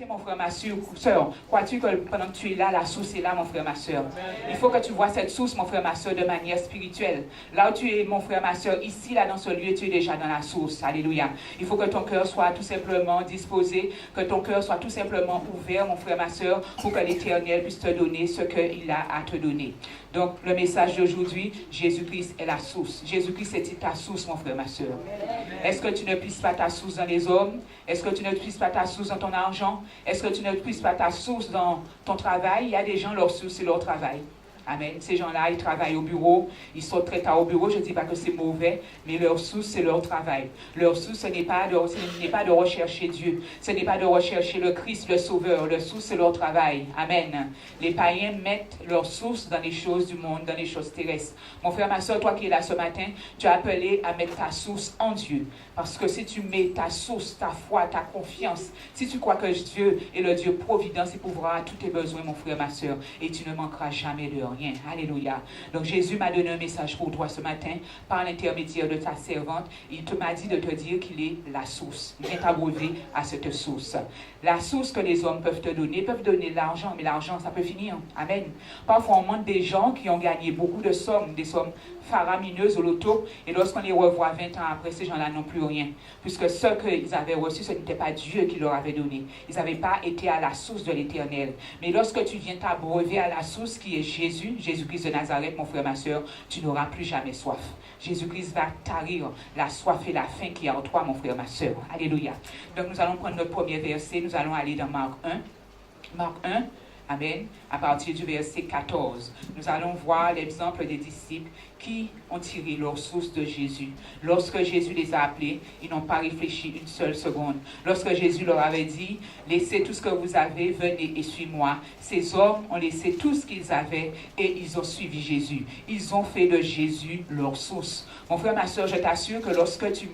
Mon frère, ma soeur, crois-tu que pendant que tu es là, la source est là, mon frère, ma soeur? Il faut que tu vois cette source, mon frère, ma soeur, de manière spirituelle. Là où tu es, mon frère, ma soeur, ici, là, dans ce lieu, tu es déjà dans la source. Alléluia. Il faut que ton cœur soit tout simplement disposé, que ton cœur soit tout simplement ouvert, mon frère, ma soeur, pour que l'Éternel puisse te donner ce qu'il a à te donner. Donc, le message d'aujourd'hui, Jésus-Christ est la source. Jésus-Christ est ta source, mon frère, ma soeur. Est-ce que tu ne puisses pas ta source dans les hommes? Est-ce que tu ne puisses pas ta source dans ton argent? Est-ce que tu ne puisses pas ta source dans ton travail? Il y a des gens, leur source, c'est leur travail. Amen. Ces gens-là, ils travaillent au bureau, ils sont très tard au bureau. Je ne dis pas que c'est mauvais, mais leur source, c'est leur travail. Leur source, ce n'est pas de rechercher Dieu. Ce n'est pas de rechercher le Christ, le Sauveur. Leur source, c'est leur travail. Amen. Les païens mettent leur source dans les choses du monde, dans les choses terrestres. Mon frère, ma soeur, toi qui es là ce matin, tu es appelé à mettre ta source en Dieu. Parce que si tu mets ta source, ta foi, ta confiance, si tu crois que Dieu est le Dieu providence, il pourra à tous tes besoins, mon frère, ma soeur, et tu ne manqueras jamais de rien. Alléluia. Donc Jésus m'a donné un message pour toi ce matin, par l'intermédiaire de ta servante. Il m'a dit de te dire qu'il est la source. Il vient t'abreuver à cette source. La source que les hommes peuvent te donner, peuvent donner l'argent, mais l'argent, ça peut finir. Amen. Parfois, on montre des gens qui ont gagné beaucoup de sommes, des sommes faramineuses au loto, et lorsqu'on les revoit 20 ans après, ces gens-là n'ont plus rien. Puisque ce qu'ils avaient reçu, ce n'était pas Dieu qui leur avait donné. Ils n'avaient pas été à la source de l'Éternel. Mais lorsque tu viens t'abreuver à la source qui est Jésus, Jésus-Christ de Nazareth, mon frère, ma soeur, tu n'auras plus jamais soif. Jésus-Christ va tarir la soif et la faim qui est en toi, mon frère, ma soeur. Alléluia. Donc nous allons prendre notre premier verset, nous allons aller dans Marc 1. Marc 1. Amen. À partir du verset 14, nous allons voir l'exemple des disciples qui ont tiré leur source de Jésus. Lorsque Jésus les a appelés, ils n'ont pas réfléchi une seule seconde. Lorsque Jésus leur avait dit, laissez tout ce que vous avez, venez et suivez-moi. Ces hommes ont laissé tout ce qu'ils avaient et ils ont suivi Jésus. Ils ont fait de Jésus leur source. Mon frère, ma soeur, je t'assure que lorsque tu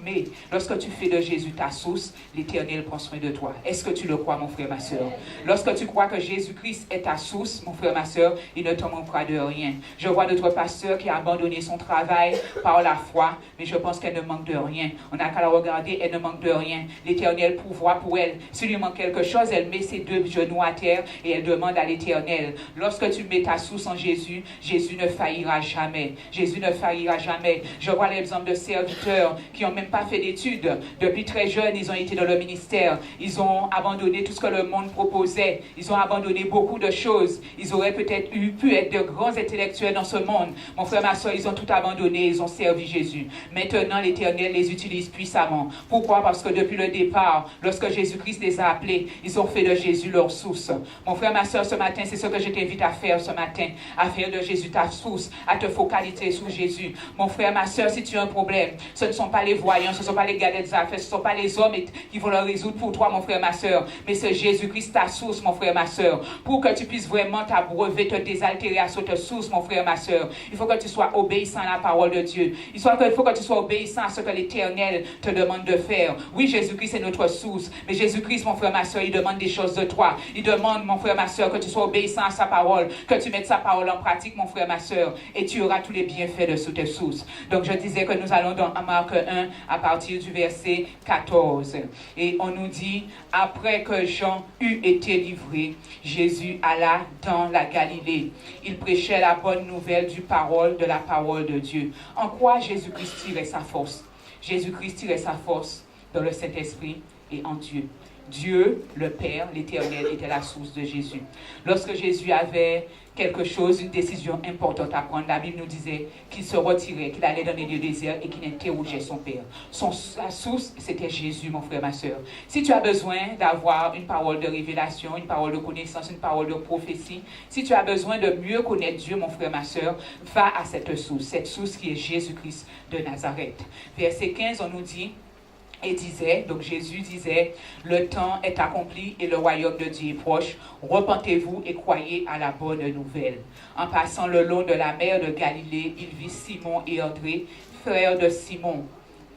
fais de Jésus ta source, l'Éternel prend soin de toi. Est-ce que tu le crois, mon frère, ma soeur? Lorsque tu crois que Jésus-Christ est ta source, mon frère, ma soeur, il ne te manquera de rien. Je vois notre pasteur qui a abandonné son travail par la foi, mais je pense qu'elle ne manque de rien. On n'a qu'à la regarder, elle ne manque de rien. L'Éternel pourvoit pour elle. S'il lui manque quelque chose, elle met ses deux genoux à terre et elle demande à l'Éternel. Lorsque tu mets ta source en Jésus, Jésus ne faillira jamais. Jésus ne faillira jamais. Je vois l'exemple de serviteurs qui n'ont même pas fait d'études. Depuis très jeunes, ils ont été dans le ministère. Ils ont abandonné tout ce que le monde proposait. Ils ont abandonné beaucoup de choses. Ils auraient peut-être pu être de grands intellectuels dans ce monde. Mon frère, ma soeur, ils ont tout abandonné. Ils ont servi Jésus. Maintenant, l'Éternel les utilise puissamment. Pourquoi? Parce que depuis le départ, lorsque Jésus-Christ les a appelés, ils ont fait de Jésus leur source. Mon frère, ma soeur, ce matin, c'est ce que je t'invite à faire ce matin. À faire de Jésus ta source. À te focaliser sur Jésus. Mon frère, ma soeur, si tu as un problème, ce ne sont pas les voyants, ce ne sont pas les gars des affaires, ce ne sont pas les hommes qui vont le résoudre pour toi, mon frère, ma soeur. Mais c'est Jésus-Christ ta source, mon frère, ma soeur. Pour que tu puisses vraiment t'abreuver, te désaltérer à cette source, mon frère, ma soeur. Il faut que tu sois obéissant à la parole de Dieu. Il faut que tu sois obéissant à ce que l'Éternel te demande de faire. Oui, Jésus-Christ est notre source. Mais Jésus-Christ, mon frère, ma soeur, il demande des choses de toi. Il demande, mon frère, ma soeur, que tu sois obéissant à sa parole, que tu mettes sa parole en pratique, mon frère, ma soeur. Et tu auras tous les bienfaits de cette source. Donc, je disais que nous allons dans Marc 1 à partir du verset 14. Et on nous dit, après que Jean eut été livré, Jésus alla dans la Galilée. Il prêchait la bonne nouvelle de la parole de Dieu. En quoi Jésus-Christ tirait sa force? Jésus-Christ tirait sa force dans le Saint-Esprit et en Dieu. Dieu, le Père, l'Éternel, était la source de Jésus. Lorsque Jésus avait quelque chose, une décision importante à prendre, la Bible nous disait qu'il se retirait, qu'il allait dans les lieux déserts et qu'il interrogeait son Père. Sa source, c'était Jésus, mon frère, ma soeur. Si tu as besoin d'avoir une parole de révélation, une parole de connaissance, une parole de prophétie, si tu as besoin de mieux connaître Dieu, mon frère, ma soeur, va à cette source qui est Jésus-Christ de Nazareth. Verset 15, on nous dit, et disait, donc Jésus disait, le temps est accompli et le royaume de Dieu est proche. Repentez-vous et croyez à la bonne nouvelle. En passant le long de la mer de Galilée, il vit Simon et André, frères de Simon.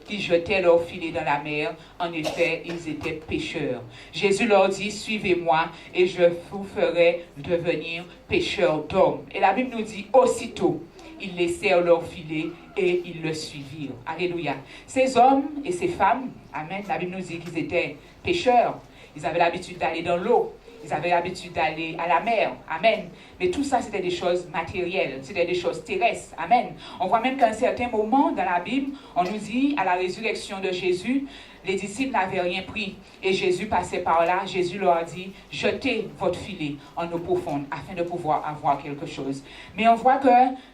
qui jetaient leur filet dans la mer. En effet, ils étaient pêcheurs. Jésus leur dit, suivez-moi et je vous ferai devenir pêcheurs d'hommes. Et la Bible nous dit, aussitôt, ils laissèrent leur filet et ils le suivirent. Alléluia. Ces hommes et ces femmes, amen, la Bible nous dit qu'ils étaient pêcheurs. Ils avaient l'habitude d'aller dans l'eau. Ils avaient l'habitude d'aller à la mer. Amen. Mais tout ça, c'était des choses matérielles. C'était des choses terrestres. Amen. On voit même qu'à un certain moment dans la Bible, on nous dit, à la résurrection de Jésus, les disciples n'avaient rien pris. Et Jésus passait par là. Jésus leur a dit, jetez votre filet en eau profonde afin de pouvoir avoir quelque chose. Mais on voit que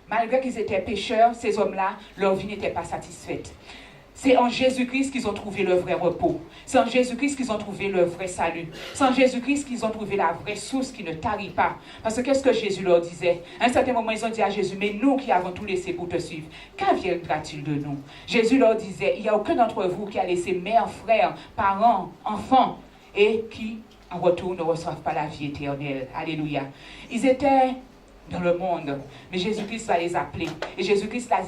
malgré qu'ils étaient pécheurs, ces hommes-là, leur vie n'était pas satisfaite. C'est en Jésus-Christ qu'ils ont trouvé le vrai repos. C'est en Jésus-Christ qu'ils ont trouvé le vrai salut. C'est en Jésus-Christ qu'ils ont trouvé la vraie source qui ne tarit pas. Parce que qu'est-ce que Jésus leur disait? À un certain moment, ils ont dit à Jésus, mais nous qui avons tout laissé pour te suivre, qu'adviendra-t-il de nous? Jésus leur disait, il n'y a aucun d'entre vous qui a laissé mère, frère, parents, enfants, et qui, en retour, ne reçoivent pas la vie éternelle. Alléluia. Ils étaient dans le monde. Mais Jésus-Christ va les appeler. Et Jésus-Christ va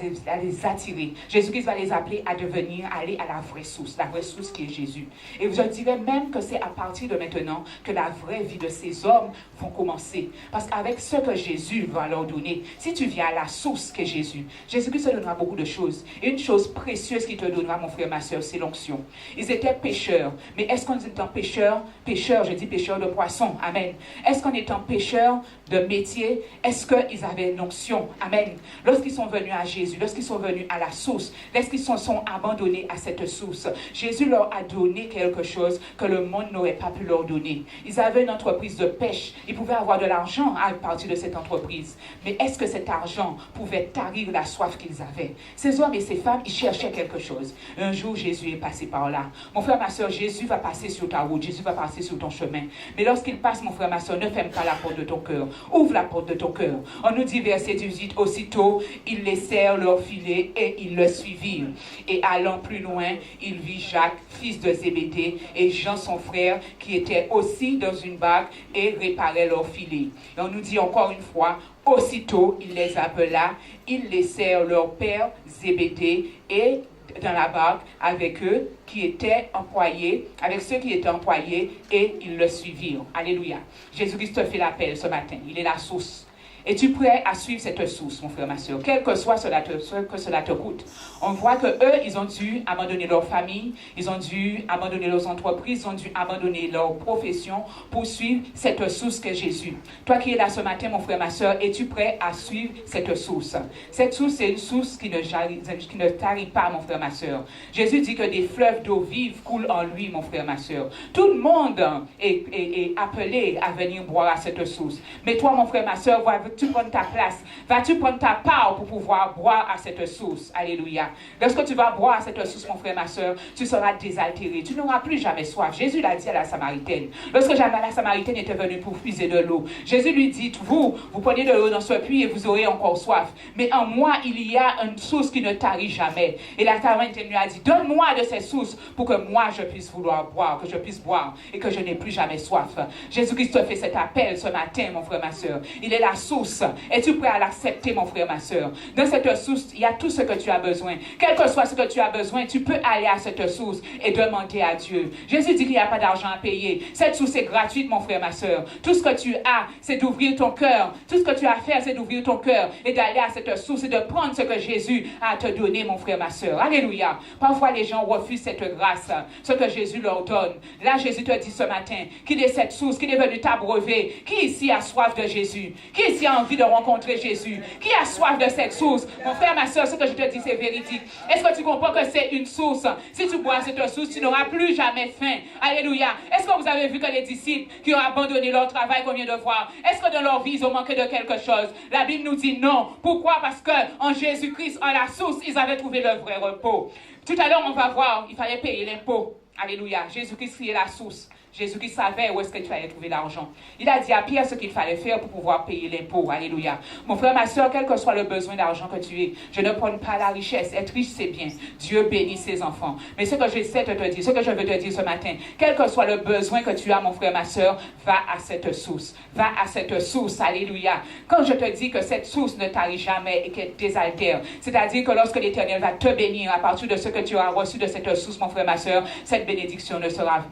les attirer. Jésus-Christ va les appeler à devenir, à aller à la vraie source qui est Jésus. Et je dirais même que c'est à partir de maintenant que la vraie vie de ces hommes vont commencer. Parce qu'avec ce que Jésus va leur donner, si tu viens à la source qui est Jésus, Jésus-Christ te donnera beaucoup de choses. Et une chose précieuse qu'il te donnera, mon frère, ma soeur, c'est l'onction. Ils étaient pêcheurs. Mais est-ce qu'en étant pêcheurs, je dis pêcheurs de poissons, amen. Est-ce qu'en étant pêcheurs de métier, est-ce qu'ils avaient une onction? Amen. Lorsqu'ils sont venus à Jésus, lorsqu'ils sont venus à la source, lorsqu'ils se sont abandonnés à cette source, Jésus leur a donné quelque chose que le monde n'aurait pas pu leur donner. Ils avaient une entreprise de pêche. Ils pouvaient avoir de l'argent à partir de cette entreprise. Mais est-ce que cet argent pouvait tarir la soif qu'ils avaient? Ces hommes et ces femmes, ils cherchaient quelque chose. Un jour, Jésus est passé par là. Mon frère, ma soeur, Jésus va passer sur ta route. Jésus va passer sur ton chemin. Mais lorsqu'il passe, mon frère, ma soeur, ne ferme pas la porte de ton cœur. Ouvre la porte de ton cœur. On nous dit, verset 18, aussitôt, ils laissèrent leur filet et ils le suivirent. Et allant plus loin, il vit Jacques, fils de Zébédée, et Jean, son frère, qui étaient aussi dans une barque et réparaient leur filet. Et on nous dit encore une fois, aussitôt, il les appela, ils laissèrent leur père Zébédée et dans la barque avec eux qui étaient employés, avec ceux qui étaient employés, et ils le suivirent. Alléluia. Jésus-Christ te fait l'appel ce matin. Il est la source. Es-tu prêt à suivre cette source, mon frère, ma soeur, quel que soit ce que cela te coûte? On voit que eux, ils ont dû abandonner leur famille, ils ont dû abandonner leurs entreprises, ils ont dû abandonner leur profession pour suivre cette source qu'est Jésus. Toi qui es là ce matin, mon frère, ma soeur, es-tu prêt à suivre cette source? Cette source, c'est une source qui ne tarit pas, mon frère, ma soeur. Jésus dit que des fleuves d'eau vive coulent en lui, mon frère, ma soeur. Tout le monde est appelé à venir boire à cette source. Mais toi, mon frère, ma soeur, vas-tu prendre ta place? Vas-tu prendre ta part pour pouvoir boire à cette source? Alléluia. Lorsque tu vas boire à cette source, mon frère, ma soeur, tu seras désaltéré. Tu n'auras plus jamais soif. Jésus l'a dit à la Samaritaine. Lorsque jamais la Samaritaine était venue pour puiser de l'eau, Jésus lui dit, vous prenez de l'eau dans ce puits et vous aurez encore soif. Mais en moi, il y a une source qui ne tarit jamais. Et la Samaritaine lui a dit, donne-moi de ces sources pour que moi, je puisse vouloir boire, que je puisse boire et que je n'ai plus jamais soif. Jésus-Christ te fait cet appel ce matin, mon frère, ma soeur. Il est la source. Es-tu prêt à l'accepter, mon frère, ma soeur? Dans cette source, il y a tout ce que tu as besoin. Quel que soit ce que tu as besoin, tu peux aller à cette source et demander à Dieu. Jésus dit qu'il n'y a pas d'argent à payer. Cette source est gratuite, mon frère, ma soeur. Tout ce que tu as, c'est d'ouvrir ton cœur. Tout ce que tu as à faire, c'est d'ouvrir ton cœur et d'aller à cette source et de prendre ce que Jésus a à te donner, mon frère, ma soeur. Alléluia. Parfois, les gens refusent cette grâce, ce que Jésus leur donne. Là, Jésus te dit ce matin qu'il est cette source, qu'il est venu t'abreuver. Qui ici a soif de Jésus? Qui ici a envie de rencontrer Jésus? Qui a soif de cette source? Mon frère, ma soeur, ce que je te dis, c'est véridique. Est-ce que tu comprends que c'est une source? Si tu bois cette source, tu n'auras plus jamais faim. Alléluia. Est-ce que vous avez vu que les disciples qui ont abandonné leur travail qu'on vient de voir, est-ce que dans leur vie, ils ont manqué de quelque chose? La Bible nous dit non. Pourquoi? Parce qu'en Jésus-Christ, en la source, ils avaient trouvé le vrai repos. Tout à l'heure, on va voir, il fallait payer l'impôt. Alléluia. Jésus-Christ est la source. Jésus-Christ savait où est-ce que tu allais trouver l'argent. Il a dit à Pierre ce qu'il fallait faire pour pouvoir payer l'impôt. Alléluia. Mon frère, ma soeur, quel que soit le besoin d'argent que tu aies, je ne prône pas la richesse. Être riche, c'est bien. Dieu bénit ses enfants. Mais ce que j'essaie de te dire, ce que je veux te dire ce matin, quel que soit le besoin que tu as, mon frère, ma soeur, va à cette source. Va à cette source. Alléluia. Quand je te dis que cette source ne tarit jamais et qu'elle désaltère, c'est-à-dire que lorsque l'Éternel va te bénir à partir de ce que tu as reçu de cette source, mon frère, ma soeur, cette bénédiction ne sera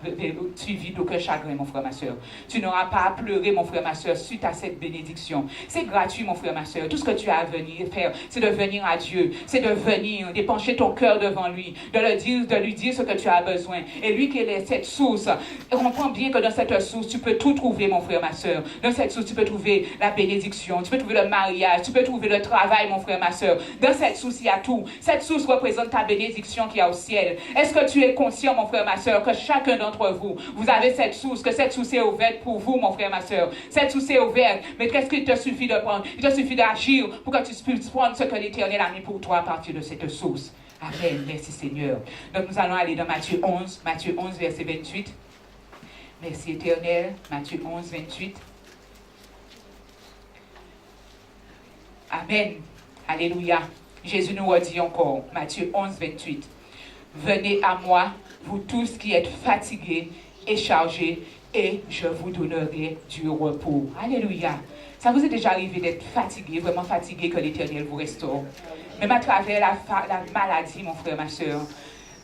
suivie d'aucun chagrin, mon frère, ma soeur. Tu n'auras pas à pleurer, mon frère, ma soeur, suite à cette bénédiction. C'est gratuit, mon frère, ma soeur. Tout ce que tu as à venir faire, c'est de venir à Dieu. C'est de venir, d'épancher ton cœur devant lui, de lui dire ce que tu as besoin. Et lui qui est cette source, comprends bien que dans cette source, tu peux tout trouver, mon frère, ma soeur. Dans cette source, tu peux trouver la bénédiction, tu peux trouver le mariage, tu peux trouver le travail, mon frère, ma soeur. Dans cette source, il y a tout. Cette source représente ta bénédiction qui est au ciel. Est-ce que tu es conscient, mon frère, ma soeur, que chacun d'entre vous, vous avez cette source, que cette source est ouverte pour vous, mon frère, ma soeur. Cette source est ouverte. Mais qu'est-ce qu'il te suffit de prendre? Il te suffit d'agir pour que tu puisses prendre ce que l'Éternel a mis pour toi à partir de cette source. Amen. Merci Seigneur. Donc nous allons aller dans Matthieu 11, verset 28. Merci Éternel. Matthieu 11, 28. Amen. Alléluia. Jésus nous redit encore, Matthieu 11, 28. Venez à moi, vous tous qui êtes fatigués et chargés, et je vous donnerai du repos. Alléluia. Ça vous est déjà arrivé d'être fatigué, vraiment fatigué, que l'Éternel vous restaure. Même à travers la maladie, mon frère, ma soeur.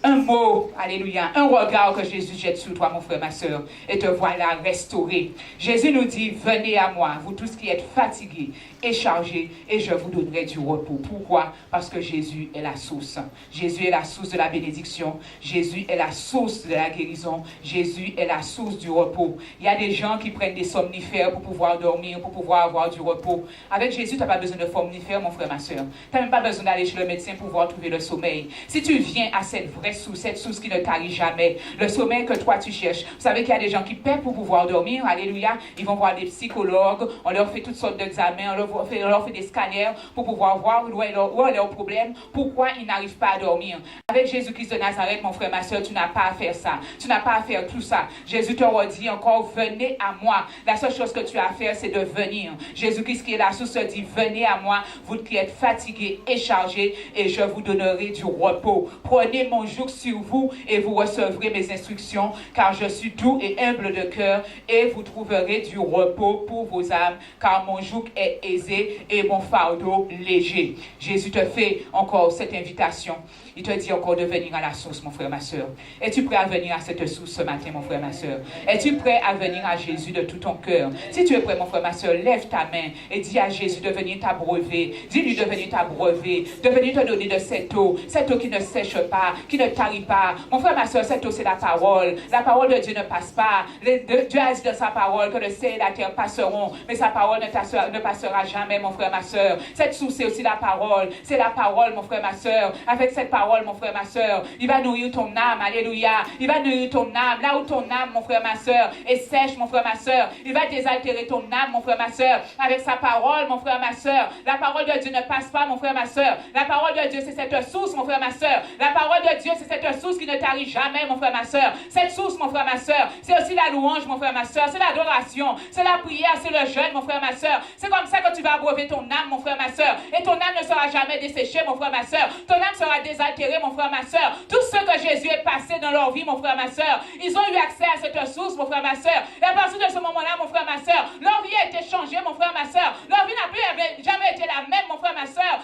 Un mot, alléluia, un regard que Jésus jette sur toi, mon frère, ma soeur, et te voilà restauré. Jésus nous dit, venez à moi, vous tous qui êtes fatigués et chargés, et je vous donnerai du repos. Pourquoi? Parce que Jésus est la source. Jésus est la source de la bénédiction. Jésus est la source de la guérison. Jésus est la source du repos. Il y a des gens qui prennent des somnifères pour pouvoir dormir, pour pouvoir avoir du repos. Avec Jésus, tu n'as pas besoin de somnifères, mon frère, ma soeur. Tu n'as même pas besoin d'aller chez le médecin pour pouvoir trouver le sommeil. Si tu viens à cette vraie source, cette source qui ne tarit jamais, le sommeil que toi tu cherches. Vous savez qu'il y a des gens qui paient pour pouvoir dormir, alléluia. Ils vont voir des psychologues, on leur fait toutes sortes d'examens, on leur fait des scanners pour pouvoir voir où est leur problème, pourquoi ils n'arrivent pas à dormir. Avec Jésus-Christ de Nazareth, mon frère, ma soeur, tu n'as pas à faire ça. Tu n'as pas à faire tout ça. Jésus te redit encore, venez à moi. La seule chose que tu as à faire, c'est de venir. Jésus-Christ qui est la source dit, venez à moi, vous qui êtes fatigués et chargés, et je vous donnerai du repos. Prenez mon joug sur vous et vous recevrez mes instructions, car je suis doux et humble de cœur, et vous trouverez du repos pour vos âmes, car mon joug est aisé et mon fardeau léger. Jésus te fait encore cette invitation. Il te dit encore de venir à la source, mon frère, ma soeur. Es-tu prêt à venir à cette source ce matin, mon frère, ma soeur? Es-tu prêt à venir à Jésus de tout ton cœur? Si tu es prêt, mon frère, ma soeur, lève ta main et dis à Jésus de venir t'abreuver. Dis-lui de venir t'abreuver, de venir te donner de cette eau qui ne sèche pas, qui ne tarit pas. Mon frère, ma soeur, cette eau, c'est la parole. La parole de Dieu ne passe pas. Dieu a dit dans sa parole que le ciel et la terre passeront, mais sa parole ne passera jamais, mon frère, ma soeur. Cette source, c'est aussi la parole. C'est la parole, mon frère, ma soeur. Avec cette parole, mon frère, ma soeur, il va nourrir ton âme, alléluia. Il va nourrir ton âme, là où ton âme, mon frère, ma soeur, est sèche, mon frère, ma soeur. Il va désaltérer ton âme, mon frère, ma soeur, avec sa parole, mon frère, ma soeur. La parole de Dieu ne passe pas, mon frère, ma soeur. La parole de Dieu, c'est cette source, mon frère, ma soeur. La parole de Dieu, c'est cette source qui ne tarit jamais, mon frère, ma soeur. Cette source, mon frère, ma soeur, c'est aussi la louange, mon frère, ma soeur. C'est l'adoration, c'est la prière, c'est le jeûne, mon frère, ma soeur. C'est comme ça que tu vas abreuver ton âme, mon frère, ma soeur. Et ton âme ne sera jamais desséchée, mon frère, ma soeur. Ton âme sera désaltérée, mon frère, ma soeur. Tous ceux que Jésus est passé dans leur vie, mon frère, ma soeur, ils ont eu accès à cette source, mon frère, ma soeur. Et à partir de ce moment-là, mon frère, ma soeur, leur vie a été changée, mon frère, ma soeur. Leur vie n'a plus jamais été la même, mon frère, ma soeur.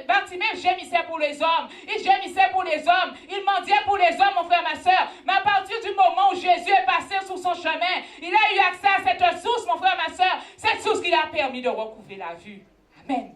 Bartimée gémissait pour les hommes. Il gémissait pour les hommes. Il mendiait pour les hommes, mon frère, ma soeur. Mais à partir du moment où Jésus est passé sur son chemin, il a eu accès à cette source, mon frère, ma soeur. Cette source qui lui a permis de recouvrer la vue. Amen.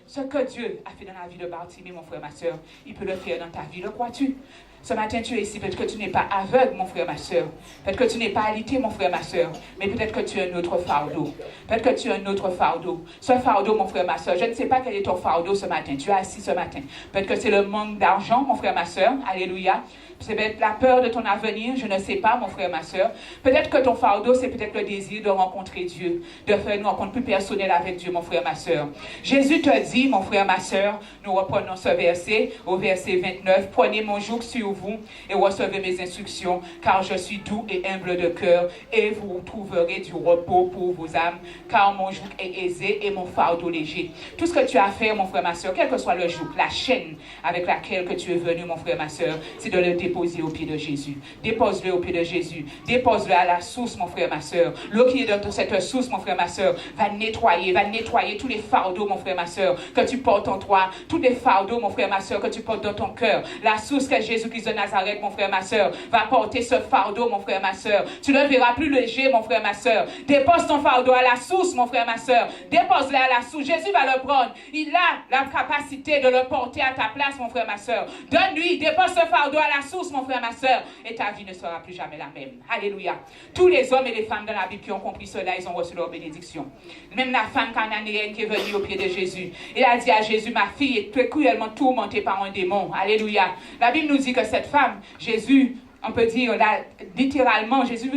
Ce que Dieu a fait dans la vie de Bartimée, mon frère, ma soeur, il peut le faire dans ta vie. Le crois-tu? Ce matin, tu es ici. Peut-être que tu n'es pas aveugle, mon frère, ma soeur. Peut-être que tu n'es pas alité, mon frère, ma soeur. Mais peut-être que tu as un autre fardeau. Peut-être que tu as un autre fardeau. Ce fardeau, mon frère, ma soeur, je ne sais pas quel est ton fardeau ce matin. Tu es assis ce matin. Peut-être que c'est le manque d'argent, mon frère, ma soeur. Alléluia. C'est peut-être la peur de ton avenir, je ne sais pas, mon frère, ma soeur. Peut-être que ton fardeau, c'est peut-être le désir de rencontrer Dieu, de faire une rencontre plus personnelle avec Dieu, mon frère, ma soeur. Jésus te dit, mon frère, ma soeur, nous reprenons ce verset, au verset 29, prenez mon joug sur vous et recevez mes instructions, car je suis doux et humble de cœur, et vous trouverez du repos pour vos âmes, car mon joug est aisé et mon fardeau léger. Tout ce que tu as fait, mon frère, ma soeur, quel que soit le joug, la chaîne avec laquelle que tu es venu, mon frère, ma soeur, c'est de le déposer au pied de Jésus. Dépose-le au pied de Jésus. Dépose-le à la source, mon frère, ma soeur. L'eau qui est dans cette source, mon frère, ma soeur, va nettoyer tous les fardeaux, mon frère, ma soeur, que tu portes en toi, tous les fardeaux, mon frère, ma soeur, que tu portes dans ton cœur. La source que Jésus-Christ de Nazareth, mon frère, ma soeur, va porter ce fardeau, mon frère, ma soeur. Tu le verras plus léger, mon frère, ma soeur. Dépose ton fardeau à la source, mon frère, ma soeur. Dépose-le à la source. Jésus va le prendre. Il a la capacité de le porter à ta place, mon frère, ma soeur. Donne-lui, dépose ce fardeau à la source, mon frère, ma soeur, et ta vie ne sera plus jamais la même. Alléluia. Tous les hommes et les femmes dans la Bible qui ont compris cela, ils ont reçu leur bénédiction. Même la femme cananéenne qui est venue au pied de Jésus, elle a dit à Jésus, ma fille est cruellement tourmentée par un démon. Alléluia. La Bible nous dit que cette femme, Jésus, on peut dire, là, littéralement, les Jésus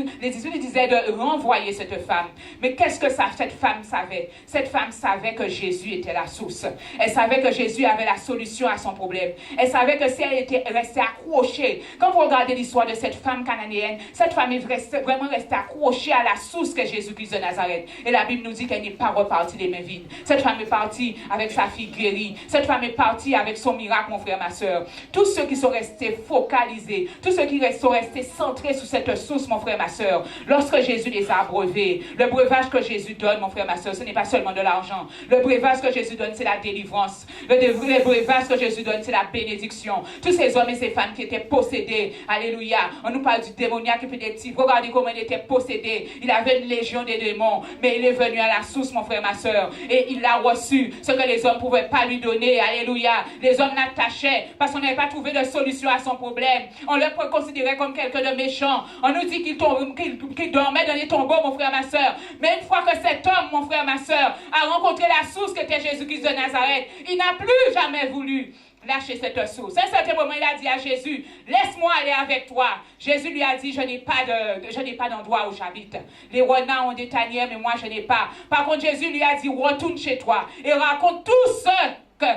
disaient de renvoyer cette femme. Mais qu'est-ce que cette femme savait? Cette femme savait que Jésus était la source. Elle savait que Jésus avait la solution à son problème. Elle savait que si elle était restée accrochée, quand vous regardez l'histoire de cette femme cananéenne, cette femme est vraiment restée accrochée à la source que Jésus-Christ de Nazareth. Et la Bible nous dit qu'elle n'est pas repartie les mains vides. Cette femme est partie avec sa fille guérie. Cette femme est partie avec son miracle, mon frère, ma soeur. Tous ceux qui sont restés focalisés, tous ceux qui sont restés centrés sur cette source, mon frère, ma soeur. Lorsque Jésus les a abreuvés, le breuvage que Jésus donne, mon frère, ma soeur, ce n'est pas seulement de l'argent. Le breuvage que Jésus donne, c'est la délivrance. Le breuvage que Jésus donne, c'est la bénédiction. Tous ces hommes et ces femmes qui étaient possédés, alléluia. On nous parle du démoniaque et puis des petits. Regardez comment il était possédé. Il avait une légion des démons, mais il est venu à la source, mon frère, ma soeur, et il a reçu ce que les hommes ne pouvaient pas lui donner. Alléluia. Les hommes l'attachaient parce qu'on n'avait pas trouvé de solution à son problème. On le considérait comme quelqu'un de méchant. On nous dit qu'il dormait dans les tombeaux, mon frère, ma soeur. Mais une fois que cet homme, mon frère, ma soeur, a rencontré la source que était Jésus-Christ de Nazareth, il n'a plus jamais voulu lâcher cette source. À un certain moment, il a dit à Jésus, laisse-moi aller avec toi. Jésus lui a dit, je n'ai pas d'endroit où j'habite. Les renards ont des tanières, mais moi je n'ai pas. Par contre, Jésus lui a dit, retourne chez toi et raconte tout ce que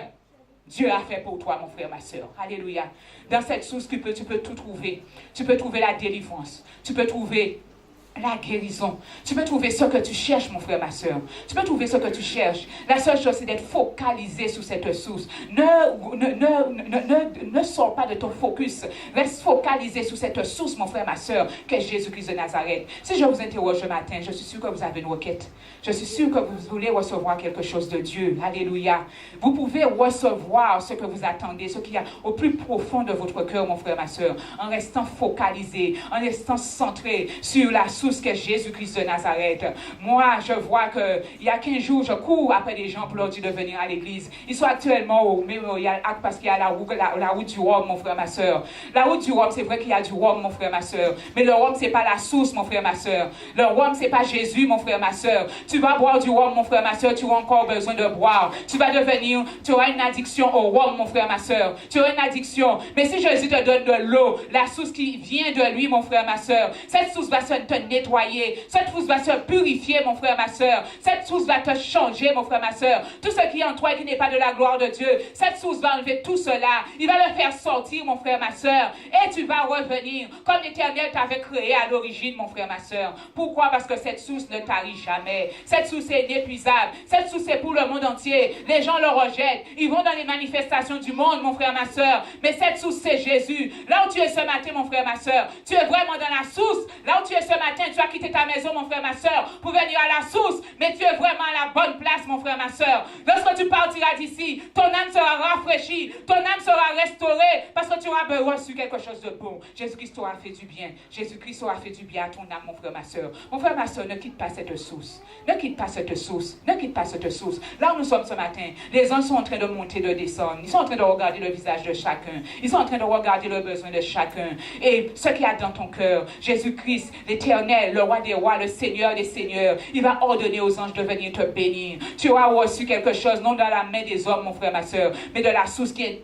Dieu a fait pour toi, mon frère, ma soeur. Alléluia. Dans cette source, tu peux tout trouver. Tu peux trouver la délivrance. Tu peux trouver la guérison. Tu peux trouver ce que tu cherches, mon frère, ma soeur. Tu peux trouver ce que tu cherches. La seule chose, c'est d'être focalisé sur cette source. Ne sors pas de ton focus. Reste focalisé sur cette source, mon frère, ma soeur, qu'est Jésus-Christ de Nazareth. Si je vous interroge ce matin, je suis sûr que vous avez une requête. Je suis sûr que vous voulez recevoir quelque chose de Dieu. Alléluia. Vous pouvez recevoir ce que vous attendez, ce qu'il y a au plus profond de votre cœur, mon frère, ma soeur, en restant focalisé, en restant centré sur la source qu'est Jésus-Christ de Nazareth. Moi, je vois qu'il y a 15 jours, je cours après des gens pour leur dire de venir à l'église. Ils sont actuellement au mémorial parce qu'il y a la route du Rhum, mon frère, ma soeur. La route du Rhum, c'est vrai qu'il y a du Rhum, mon frère, ma soeur. Mais le Rhum, c'est pas la source, mon frère, ma soeur. Le Rhum, c'est pas Jésus, mon frère, ma soeur. Tu vas boire du Rhum, mon frère, ma soeur. Tu as encore besoin de boire. Tu auras une addiction au Rhum, mon frère, ma soeur. Tu auras une addiction. Mais si Jésus te donne de l'eau, la source qui vient de lui, mon frère, ma soeur, cette source va te nettoyer. Cette source va se purifier, mon frère, ma soeur. Cette source va te changer, mon frère, ma soeur. Tout ce qui est en toi et qui n'est pas de la gloire de Dieu, cette source va enlever tout cela. Il va le faire sortir, mon frère, ma soeur. Et tu vas revenir comme l'Éternel t'avait créé à l'origine, mon frère, ma soeur. Pourquoi? Parce que cette source ne tarit jamais. Cette source est inépuisable. Cette source est pour le monde entier. Les gens le rejettent. Ils vont dans les manifestations du monde, mon frère, ma soeur. Mais cette source, c'est Jésus. Là où tu es ce matin, mon frère, ma soeur, tu es vraiment dans la source. Là où tu es ce matin, tu as quitté ta maison, mon frère, ma soeur, pour venir à la source, mais tu es vraiment à la bonne place, mon frère, ma soeur. Lorsque tu partiras d'ici, ton âme sera rafraîchie, ton âme sera restaurée, parce que tu auras reçu quelque chose de bon. Jésus-Christ t'aura fait du bien. Jésus-Christ aura fait du bien à ton âme, mon frère, ma soeur. Mon frère, ma soeur, ne quitte pas cette source. Ne quitte pas cette source. Ne quitte pas cette source. Là où nous sommes ce matin, les uns sont en train de monter, de descendre. Ils sont en train de regarder le visage de chacun. Ils sont en train de regarder le besoin de chacun. Et ce qu'il y a dans ton cœur, Jésus-Christ, l'Éternel, l'Éternel, le roi des rois, le Seigneur des seigneurs, il va ordonner aux anges de venir te bénir. Tu auras reçu quelque chose, non dans la main des hommes, mon frère, ma soeur, mais de la source qui est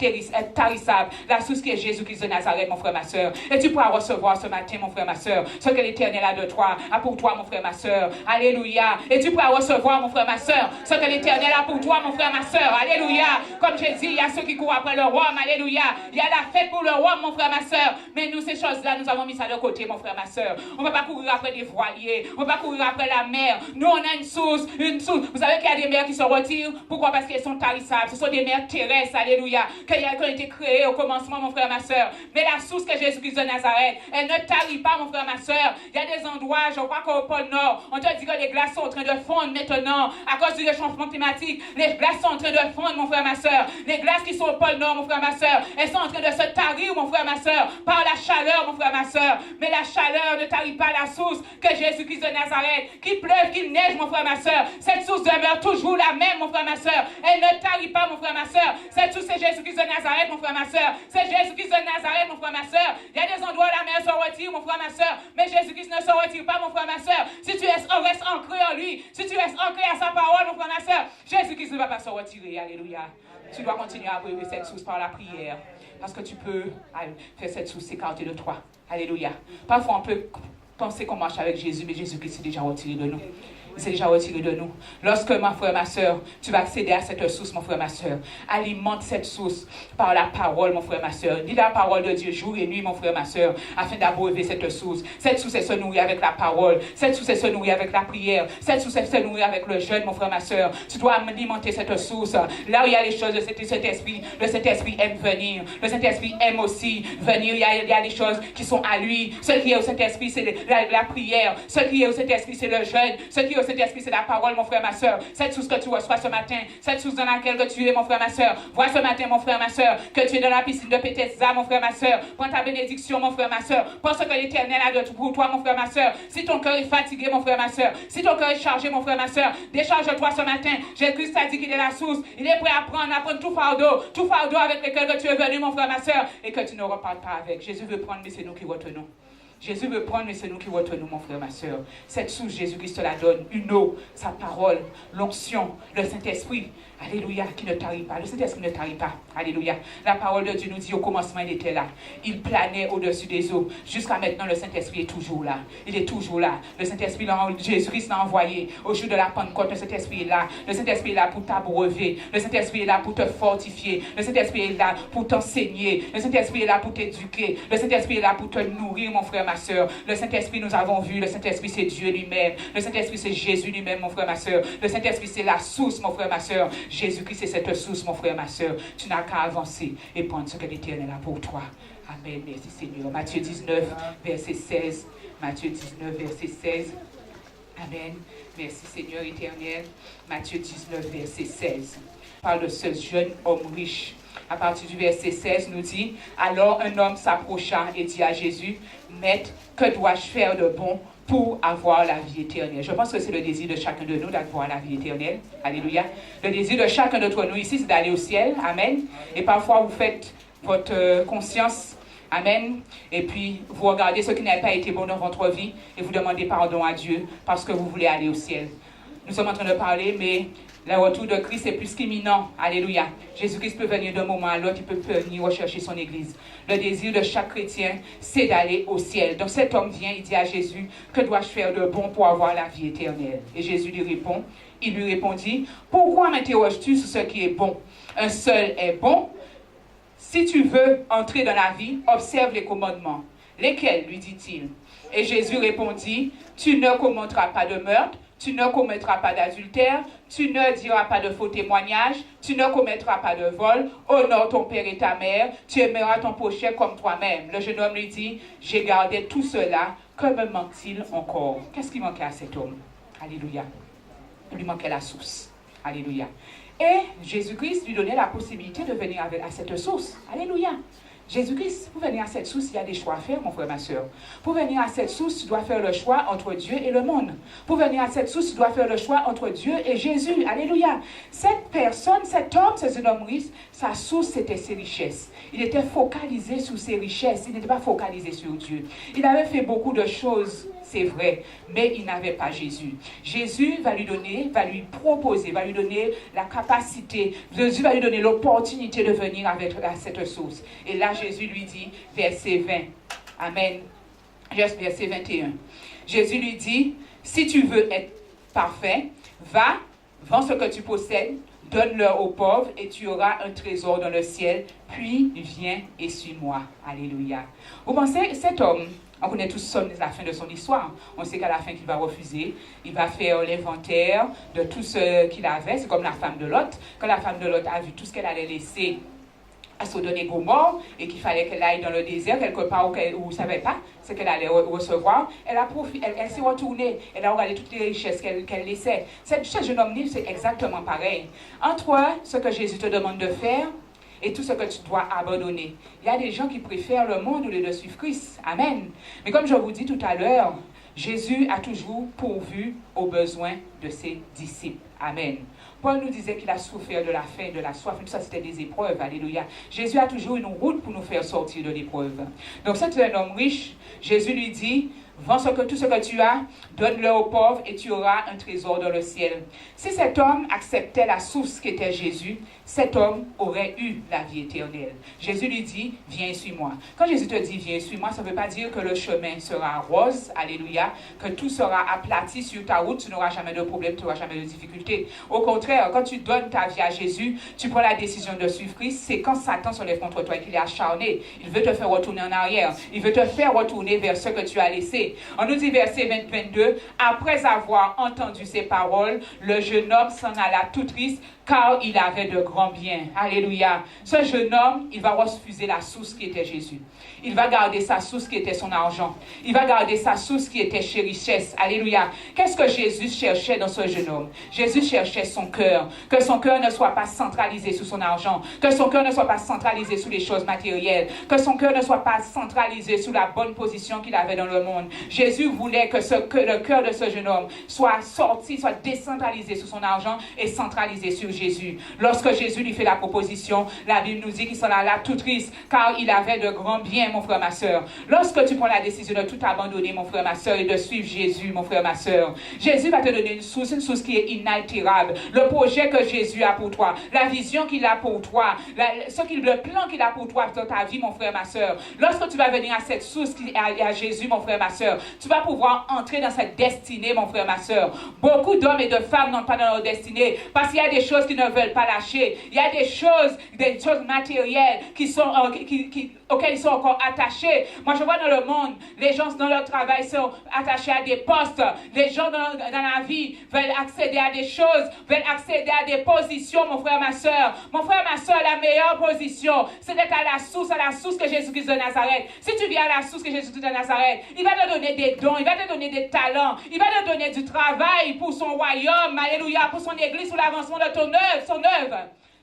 tarissable, la source qui est Jésus-Christ de Nazareth, mon frère, ma soeur. Et tu pourras recevoir ce matin, mon frère, ma soeur, ce que l'Éternel a de toi, a pour toi, mon frère, ma soeur. Alléluia. Et tu pourras recevoir, mon frère, ma soeur, ce que l'Éternel a pour toi, mon frère, ma soeur. Alléluia. Comme j'ai dit, il y a ceux qui courent après le roi. Alléluia. Il y a la fête pour le roi, mon frère, ma soeur. Mais nous, ces choses-là, nous avons mis ça de côté, mon frère, ma soeur. On ne va pas courir après des voiliers. On ne va pas courir après la mer. Nous, on a une source. Vous savez qu'il y a des mers qui se retirent. Pourquoi? Parce qu'elles sont tarissables. Ce sont des mers terrestres. Alléluia. Qui ont été créées au commencement, mon frère, ma soeur. Mais la source que Jésus-Christ de Nazareth, elle ne tarit pas, mon frère, ma soeur. Il y a des endroits, je crois qu'au pôle Nord, on te dit que les glaces sont en train de fondre maintenant à cause du réchauffement climatique. Les glaces sont en train de fondre, mon frère, ma soeur. Les glaces qui sont au pôle Nord, mon frère, ma soeur, elles sont en train de se tarir, mon frère, ma soeur, par la chaleur, mon frère, ma soeur. Mais la chaleur ne tarit pas la source que Jésus-Christ de Nazareth. Qu'il pleuve, qu'il neige, mon frère, ma soeur. Cette source demeure toujours la même, mon frère, ma soeur. Elle ne tarit pas, mon frère, ma soeur. Cette source, c'est Jésus-Christ de Nazareth, mon frère, ma soeur. C'est Jésus-Christ de Nazareth, mon frère, ma soeur. Il y a des endroits où la mer se retire, mon frère, ma soeur. Mais Jésus-Christ ne se retire pas, mon frère, ma soeur. Si tu restes ancré en lui, si tu restes ancré à sa parole, mon frère, ma soeur, Jésus-Christ ne va pas se retirer. Alléluia. Tu dois continuer à brûler cette source par la prière. Parce que tu peux faire cette source s'écarter de toi. Alléluia. Parfois, on peut penser qu'on marche avec Jésus, mais Jésus-Christ s'est déjà retiré de nous. Il s'est déjà retiré de nous. Lorsque, mon frère, ma soeur, tu vas accéder à cette source, mon frère, ma soeur, alimente cette source par la parole, mon frère, ma soeur. Dis la parole de Dieu jour et nuit, mon frère, ma soeur, afin d'abreuver cette source. Cette source, elle se nourrit avec la parole. Cette source, elle se nourrit avec la prière. Cette source, elle se nourrit avec le jeûne, mon frère, ma soeur. Tu dois alimenter cette source. Là où il y a les choses de cet esprit, le Saint-Esprit aime venir. Le Saint-Esprit aime aussi venir. Il y a des choses qui sont à lui. Ce qui est au Saint-Esprit, c'est la prière. Ce qui est au Saint-Esprit, c'est le jeûne. Ce qui est au Saint-Esprit, c'est la parole, mon frère, ma soeur. Cette source que tu reçois ce matin, cette source dans laquelle que tu es, mon frère, ma soeur. Vois ce matin, mon frère, ma soeur, que tu es dans la piscine de Bethesda, mon frère, ma soeur. Prends ta bénédiction, mon frère, ma soeur. Pense que l'Éternel a de tout pour toi, mon frère, ma soeur. Si ton cœur est fatigué, mon frère, ma soeur, si ton cœur est chargé, mon frère, ma soeur, décharge-toi ce matin. Jésus-Christ t'a dit qu'il est la source. Il est prêt à prendre tout fardeau avec lequel que tu es venu, mon frère, ma soeur, et que tu ne repartes pas avec. Jésus veut prendre, mais c'est nous qui retenons. Jésus veut prendre, mais c'est nous qui retenons, mon frère, ma soeur. Cette source, Jésus-Christ te la donne. Une eau, sa parole, l'onction, le Saint-Esprit. Alléluia, qui ne tarit pas. Le Saint-Esprit ne tarit pas. Alléluia. La parole de Dieu nous dit au commencement, il était là. Il planait au-dessus des eaux. Jusqu'à maintenant, le Saint-Esprit est toujours là. Il est toujours là. Le Saint-Esprit, Jésus-Christ l'a envoyé. Au jour de la Pentecôte, le Saint-Esprit est là. Le Saint-Esprit est là pour t'abreuver. Le Saint-Esprit est là pour te fortifier. Le Saint-Esprit est là pour t'enseigner. Le Saint-Esprit est là pour t'éduquer. Le Saint-Esprit est là pour te nourrir, mon frère, ma soeur. Le Saint-Esprit, nous avons vu. Le Saint-Esprit, c'est Dieu lui-même. Le Saint-Esprit, c'est Jésus lui-même, mon frère, ma soeur. Le Saint-Esprit, c'est la source, mon frère, ma soeur. Jésus-Christ, c'est cette source, mon frère, ma soeur. Tu n'as qu'à avancer et prendre ce que l'Éternel a pour toi. Amen. Merci, Seigneur. Matthieu 19, verset 16. Matthieu 19, verset 16. Amen. Merci, Seigneur éternel. Matthieu 19, verset 16. Parle de ce jeune homme riche. À partir du verset 16, nous dit: alors un homme s'approcha et dit à Jésus: Maître, que dois-je faire de bon pour avoir la vie éternelle? Je pense que c'est le désir de chacun de nous d'avoir la vie éternelle. Alléluia. Le désir de chacun d'entre nous ici, c'est d'aller au ciel. Amen. Et parfois, vous faites votre conscience. Amen. Et puis, vous regardez ce qui n'a pas été bon dans votre vie et vous demandez pardon à Dieu parce que vous voulez aller au ciel. Nous sommes en train de parler, mais le retour de Christ est plus qu'imminent. Alléluia. Jésus-Christ peut venir d'un moment à l'autre, il peut venir rechercher son église. Le désir de chaque chrétien, c'est d'aller au ciel. Donc cet homme vient, il dit à Jésus: que dois-je faire de bon pour avoir la vie éternelle? Et Jésus lui répond, il lui répondit: pourquoi m'interroges-tu sur ce qui est bon? Un seul est bon. Si tu veux entrer dans la vie, observe les commandements. Lesquels, lui dit-il? Et Jésus répondit: tu ne commettras pas de meurtre, tu ne commettras pas d'adultère, tu ne diras pas de faux témoignages, tu ne commettras pas de vol, honore ton père et ta mère, tu aimeras ton prochain comme toi-même. Le jeune homme lui dit: j'ai gardé tout cela, que me manque-t-il encore? Qu'est-ce qui manquait à cet homme? Alléluia. Il lui manquait la source. Alléluia. Et Jésus-Christ lui donnait la possibilité de venir à cette source. Alléluia. Jésus-Christ, pour venir à cette source, il y a des choix à faire, mon frère, ma soeur. Pour venir à cette source, tu dois faire le choix entre Dieu et le monde. Pour venir à cette source, tu dois faire le choix entre Dieu et Jésus. Alléluia. Cette personne, cet homme, c'est un homme riche, sa source, c'était ses richesses. Il était focalisé sur ses richesses. Il n'était pas focalisé sur Dieu. Il avait fait beaucoup de choses c'est vrai, mais il n'avait pas Jésus. Jésus va lui proposer, va lui donner la capacité, Jésus va lui donner l'opportunité de venir avec cette source. Et là, Jésus lui dit, verset 20, Amen, juste verset 21. Jésus lui dit, si tu veux être parfait, va, vends ce que tu possèdes, donne-le aux pauvres et tu auras un trésor dans le ciel, puis viens et suis-moi. Alléluia. Vous pensez, cet homme, on connaît tous la fin de son histoire. On sait qu'à la fin qu'il va refuser, il va faire l'inventaire de tout ce qu'il avait. C'est comme la femme de Lot. Quand la femme de Lot a vu tout ce qu'elle allait laisser à Sodome et Gomorrhe et qu'il fallait qu'elle aille dans le désert quelque part où elle ne savait pas ce qu'elle allait recevoir, elle s'est retournée, elle a regardé toutes les richesses qu'elle laissait. Ce jeune homme libre, c'est exactement pareil. Entre ce que Jésus te demande de faire et tout ce que tu dois abandonner. Il y a des gens qui préfèrent le monde au lieu de suivre Christ. Amen. Mais comme je vous dis tout à l'heure, Jésus a toujours pourvu aux besoins de ses disciples. Amen. Paul nous disait qu'il a souffert de la faim, de la soif. Tout ça, c'était des épreuves. Alléluia. Jésus a toujours une route pour nous faire sortir de l'épreuve. Donc, c'est un homme riche. Jésus lui dit, vends tout ce que tu as, donne-le aux pauvres et tu auras un trésor dans le ciel. Si cet homme acceptait la source qui était Jésus, cet homme aurait eu la vie éternelle. Jésus lui dit, viens et suis-moi. Quand Jésus te dit, viens et suis-moi, ça ne veut pas dire que le chemin sera rose, alléluia, que tout sera aplati sur ta route, tu n'auras jamais de problème, tu n'auras jamais de difficulté. Au contraire, quand tu donnes ta vie à Jésus, tu prends la décision de suivre Christ, c'est quand Satan se lève contre toi et qu'il est acharné. Il veut te faire retourner en arrière. Il veut te faire retourner vers ce que tu as laissé. On nous dit verset 22, après avoir entendu ces paroles, le jeune homme s'en alla tout triste, car il avait de grands biens. Alléluia. Ce jeune homme, il va refuser la source qui était Jésus. Il va garder sa source qui était son argent. Il va garder sa source qui était ses richesses. Alléluia. Qu'est-ce que Jésus cherchait dans ce jeune homme? Jésus cherchait son cœur. Que son cœur ne soit pas centralisé sur son argent. Que son cœur ne soit pas centralisé sur les choses matérielles. Que son cœur ne soit pas centralisé sur la bonne position qu'il avait dans le monde. Jésus voulait que le cœur de ce jeune homme soit sorti, soit décentralisé sur son argent et centralisé sur Jésus. Lorsque Jésus lui fait la proposition, la Bible nous dit qu'il s'en alla tout triste, car il avait de grands biens, mon frère, ma soeur. Lorsque tu prends la décision de tout abandonner, mon frère, ma soeur, et de suivre Jésus, mon frère, ma soeur, Jésus va te donner une source qui est inaltérable. Le projet que Jésus a pour toi, la vision qu'il a pour toi, le plan qu'il a pour toi dans ta vie, mon frère, ma soeur. Lorsque tu vas venir à cette source qui est à Jésus, mon frère, ma soeur, tu vas pouvoir entrer dans cette destinée, mon frère, ma soeur. Beaucoup d'hommes et de femmes n'entrent pas dans leur destinée parce qu'il y a des choses qu'ils ne veulent pas lâcher. Il y a des choses matérielles auxquelles ils sont encore attachés. Moi, je vois dans le monde, les gens dans leur travail sont attachés à des postes. Les gens dans la vie veulent accéder à des choses, veulent accéder à des positions, mon frère, ma soeur. Mon frère, ma soeur, la meilleure position, c'est d'être à la source que Jésus-Christ de Nazareth. Si tu viens à la source que Jésus-Christ de Nazareth, il va te donner des dons, il va te donner des talents, il va te donner du travail pour son royaume, alléluia, pour son église, pour l'avancement de son œuvre.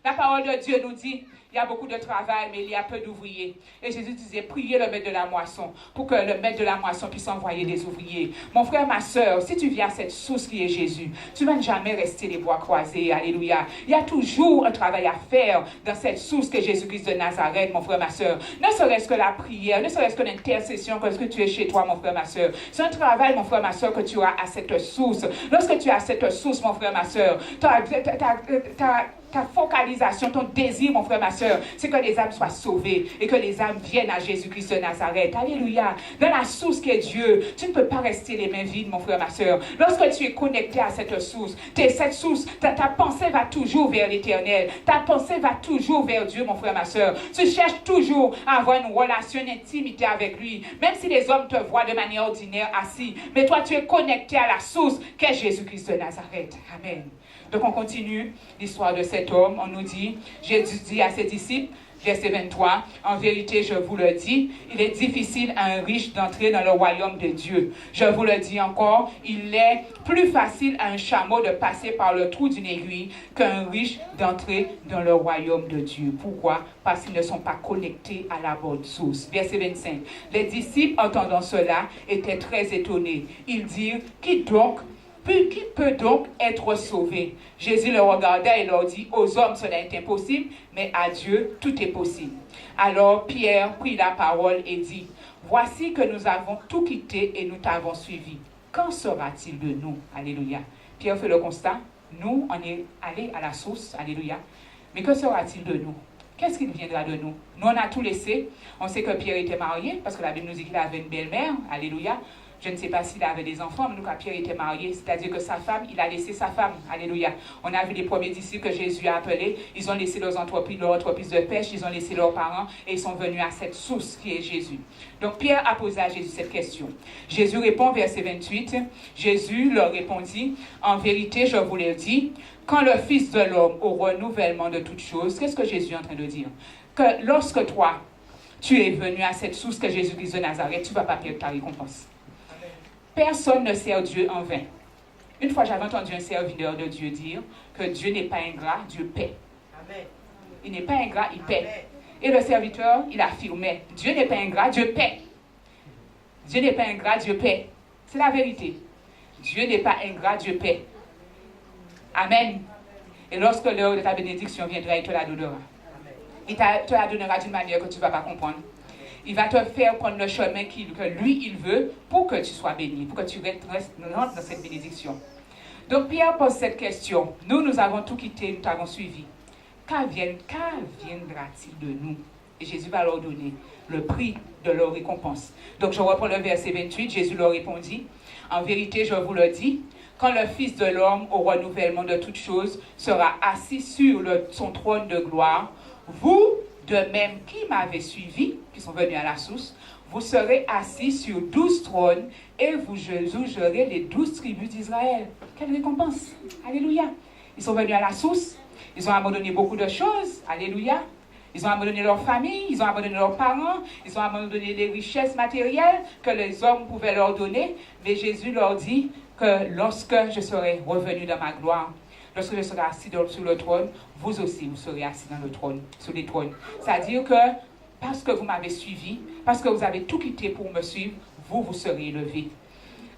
La parole de Dieu nous dit, il y a beaucoup de travail, mais il y a peu d'ouvriers. Et Jésus disait, priez le maître de la moisson, pour que le maître de la moisson puisse envoyer des ouvriers. Mon frère, ma soeur, si tu viens à cette source qui est Jésus, tu ne vas jamais rester les bras croisés, alléluia. Il y a toujours un travail à faire dans cette source que Jésus-Christ de Nazareth, mon frère, ma soeur. Ne serait-ce que la prière, ne serait-ce que l'intercession, parce que tu es chez toi, mon frère, ma soeur. C'est un travail, mon frère, ma soeur, que tu as à cette source. Lorsque tu as cette source, mon frère, ma soeur, ta focalisation, ton désir, mon frère, ma soeur, c'est que les âmes soient sauvées et que les âmes viennent à Jésus-Christ de Nazareth. Alléluia. Dans la source qui est Dieu, tu ne peux pas rester les mains vides, mon frère, ma soeur. Lorsque tu es connecté à cette source, ta pensée va toujours vers l'éternel. Ta pensée va toujours vers Dieu, mon frère, ma soeur. Tu cherches toujours à avoir une relation, une intimité avec lui. Même si les hommes te voient de manière ordinaire assis, mais toi, tu es connecté à la source qu'est Jésus-Christ de Nazareth. Amen. Donc on continue l'histoire de cet homme. On nous dit, Jésus dit à ses disciples, verset 23, en vérité, je vous le dis, il est difficile à un riche d'entrer dans le royaume de Dieu. Je vous le dis encore, il est plus facile à un chameau de passer par le trou d'une aiguille qu'un riche d'entrer dans le royaume de Dieu. Pourquoi? Parce qu'ils ne sont pas connectés à la bonne source. Verset 25. Les disciples, entendant cela, étaient très étonnés. Ils dirent, qui peut donc être sauvé? Jésus le regarda et leur dit, aux hommes cela est impossible, mais à Dieu tout est possible. Alors Pierre prit la parole et dit, Voici que nous avons tout quitté et nous t'avons suivi. Qu'en sera-t-il de nous? Alléluia. Pierre fait le constat. Nous, on est allés à la source. Alléluia. Mais que sera-t-il de nous? Qu'est-ce qu'il viendra de nous? Nous, on a tout laissé. On sait que Pierre était marié, parce que la Bible nous dit qu'il avait une belle-mère. Alléluia. Je ne sais pas s'il avait des enfants, mais nous, quand Pierre était marié, c'est-à-dire que sa femme, il a laissé sa femme. Alléluia. On a vu les premiers disciples que Jésus a appelés. Ils ont laissé leur entreprise de pêche, ils ont laissé leurs parents et ils sont venus à cette source qui est Jésus. Donc, Pierre a posé à Jésus cette question. Jésus répond, verset 28. Jésus leur répondit, « En vérité, je vous le dis, quand le Fils de l'homme au renouvellement de toutes choses, qu'est-ce que Jésus est en train de dire? Que lorsque toi, tu es venu à cette source que Jésus-Christ de Nazareth, tu ne vas pas perdre ta récompense. Personne ne sert Dieu en vain. Une fois, j'avais entendu un serviteur de Dieu dire que Dieu n'est pas ingrat, Dieu paie. Amen. Il n'est pas ingrat, il paie. Amen. Et le serviteur, il affirmait, Dieu n'est pas ingrat, Dieu paie. Dieu n'est pas ingrat, Dieu paie. C'est la vérité. Dieu n'est pas ingrat, Dieu paie. Amen. Et lorsque l'heure de ta bénédiction viendra, il te la donnera. Il te la donnera d'une manière que tu ne vas pas comprendre. Il va te faire prendre le chemin que lui, il veut pour que tu sois béni, pour que tu restes dans cette bénédiction. Donc, Pierre pose cette question. Nous avons tout quitté, nous t'avons suivi. Qu'adviendra-t-il de nous? Et Jésus va leur donner le prix de leur récompense. Donc, je reprends le verset 28. Jésus leur répondit, « En vérité, je vous le dis, quand le Fils de l'homme, au renouvellement de toutes choses, sera assis sur son trône de gloire, vous, de même qui m'avez suivi, qui sont venus à la source, vous serez assis sur 12 trônes et vous jugerez les 12 tribus d'Israël. » Quelle récompense! Alléluia! Ils sont venus à la source, ils ont abandonné beaucoup de choses. Alléluia! Ils ont abandonné leur famille, ils ont abandonné leurs parents, ils ont abandonné les richesses matérielles que les hommes pouvaient leur donner. Mais Jésus leur dit que lorsque je serai revenu dans ma gloire, lorsque je serai assis sur le trône, vous aussi, vous serez assis dans le trône, sur les trônes. C'est-à-dire que parce que vous m'avez suivi, parce que vous avez tout quitté pour me suivre, vous serez élevé.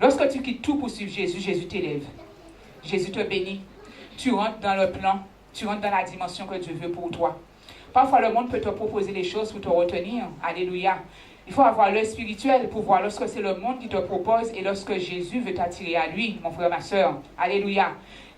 Lorsque tu quittes tout pour suivre Jésus, Jésus t'élève. Jésus te bénit. Tu rentres dans le plan, tu rentres dans la dimension que Dieu veut pour toi. Parfois, le monde peut te proposer des choses pour te retenir. Alléluia. Il faut avoir l'œil spirituel pour voir lorsque c'est le monde qui te propose et lorsque Jésus veut t'attirer à lui, mon frère, ma soeur. Alléluia.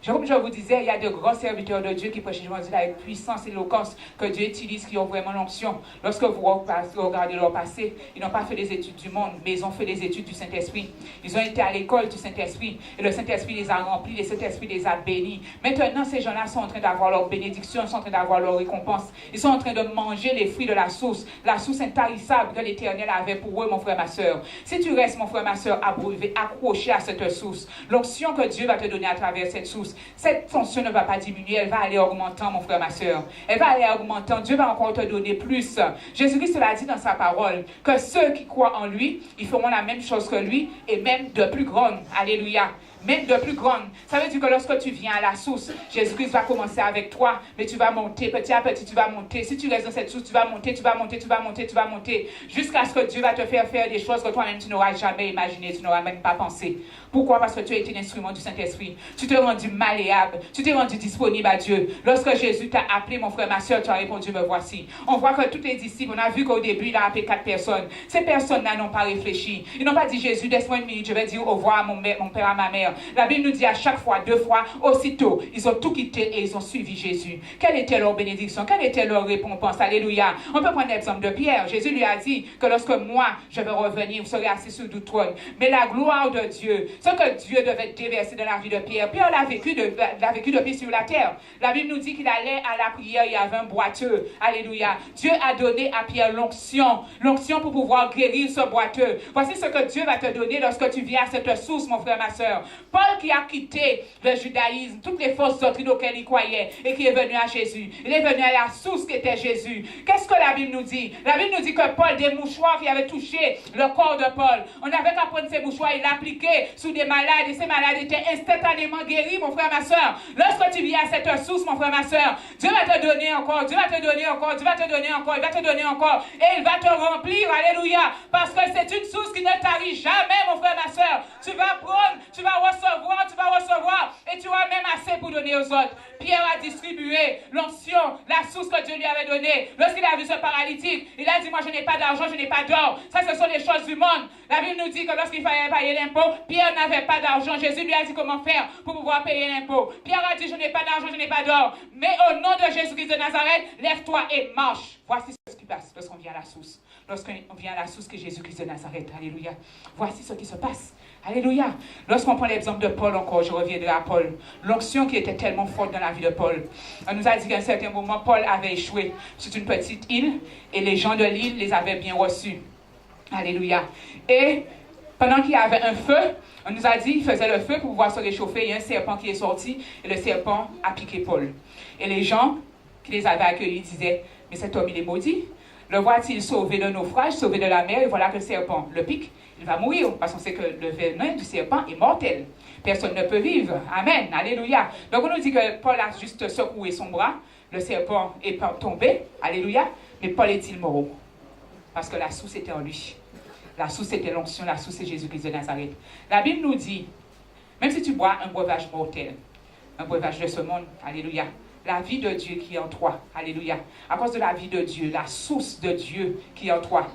Comme je vous disais, il y a de grands serviteurs de Dieu qui prêchent l'évangile avec puissance et éloquence que Dieu utilise, qui ont vraiment l'onction. Lorsque vous regardez leur passé, ils n'ont pas fait les études du monde, mais ils ont fait les études du Saint-Esprit. Ils ont été à l'école du Saint-Esprit et le Saint-Esprit les a remplis, le Saint-Esprit les a bénis. Maintenant, ces gens-là sont en train d'avoir leur bénédiction, ils sont en train d'avoir leur récompense. Ils sont en train de manger les fruits de la source intarissable que l'Éternel avait pour eux, mon frère, ma soeur. Si tu restes, mon frère, ma soeur, accroché à cette source, l'onction que Dieu va te donner à travers cette source, cette fonction ne va pas diminuer, elle va aller augmentant, mon frère, ma soeur. Elle va aller augmentant. Dieu va encore te donner plus. Jésus-Christ l'a dit dans sa parole, que ceux qui croient en lui, ils feront la même chose que lui, et même de plus grande. Alléluia. Même de plus grande. Ça veut dire que lorsque tu viens à la source, Jésus-Christ va commencer avec toi, mais tu vas monter, petit à petit, tu vas monter. Si tu restes dans cette source, tu vas monter, tu vas monter, tu vas monter, tu vas monter, jusqu'à ce que Dieu va te faire des choses que toi-même tu n'auras jamais imaginées, tu n'auras même pas pensé. Pourquoi? Parce que tu as été l'instrument du Saint-Esprit. Tu t'es rendu malléable, tu t'es rendu disponible à Dieu. Lorsque Jésus t'a appelé, mon frère, ma soeur, tu as répondu, me voici. On voit que tous les disciples, on a vu qu'au début, il a appelé 4 personnes. Ces personnes-là n'ont pas réfléchi. Ils n'ont pas dit, Jésus, laisse-moi une minute, je vais dire au revoir à mon père, à ma mère. La Bible nous dit à chaque fois, 2 fois, aussitôt, ils ont tout quitté et ils ont suivi Jésus. Quelle était leur bénédiction? Quelle était leur récompense? Alléluia. On peut prendre l'exemple de Pierre. Jésus lui a dit que lorsque moi, je vais revenir, vous serez assis sur 12 trônes. Mais la gloire de Dieu, ce que Dieu devait déverser dans la vie de Pierre, Pierre l'a vécu depuis sur la terre. La Bible nous dit qu'il allait à la prière, il y avait un boiteux. Alléluia. Dieu a donné à Pierre l'onction pour pouvoir guérir ce boiteux. Voici ce que Dieu va te donner lorsque tu viens à cette source, mon frère, ma soeur. Paul qui a quitté le judaïsme, toutes les fausses doctrines auxquelles il croyait et qui est venu à Jésus. Il est venu à la source qui était Jésus. Qu'est-ce que la Bible nous dit? La Bible nous dit que Paul, des mouchoirs qui avaient touché le corps de Paul, on n'avait qu'à prendre ces mouchoirs et l'appliquer sous des malades et ces malades étaient instantanément guéris, mon frère, ma soeur. Lorsque tu viens à cette source, mon frère, ma soeur, Dieu va te donner encore, Dieu va te donner encore, Dieu va te donner encore, il va te donner encore et il va te remplir, alléluia, parce que c'est une source qui ne tarit jamais, mon frère, ma soeur. Tu vas prendre, tu vas recevoir et tu auras même assez pour donner aux autres. Pierre a distribué l'onction, la source que Dieu lui avait donnée. Lorsqu'il a vu ce paralytique, il a dit, moi je n'ai pas d'argent, je n'ai pas d'or. Ça, ce sont les choses du monde. La Bible nous dit que lorsqu'il fallait payer l'impôt, Pierre n'avait pas d'argent. Jésus lui a dit comment faire pour pouvoir payer l'impôt. Pierre a dit, je n'ai pas d'argent, je n'ai pas d'or. Mais au nom de Jésus-Christ de Nazareth, lève-toi et marche. Voici ce qui passe lorsqu'on vient à la source. Lorsqu'on vient à la source que Jésus-Christ de Nazareth. Alléluia. Voici ce qui se passe. Alléluia. Lorsqu'on prend l'exemple de Paul encore, je reviendrai à Paul. L'onction qui était tellement forte dans la vie de Paul. On nous a dit qu'à un certain moment, Paul avait échoué sur une petite île et les gens de l'île les avaient bien reçus. Alléluia. Et pendant qu'il y avait un feu, on nous a dit qu'il faisait le feu pour pouvoir se réchauffer. Il y a un serpent qui est sorti et le serpent a piqué Paul. Et les gens qui les avaient accueillis disaient, mais cet homme il est maudit. Le voit-il sauvé de naufrage, sauvé de la mer, et voilà que le serpent le pique, il va mourir, parce qu'on sait que le venin du serpent est mortel. Personne ne peut vivre. Amen. Alléluia. Donc on nous dit que Paul a juste secoué son bras, le serpent est tombé. Alléluia. Mais Paul est-il mort? Parce que la source était en lui. La source était l'onction, la source c'est Jésus-Christ de Nazareth. La Bible nous dit, même si tu bois un breuvage mortel, un breuvage de ce monde, alléluia, la vie de Dieu qui est en toi, alléluia, à cause de la vie de Dieu, la source de Dieu qui est en toi,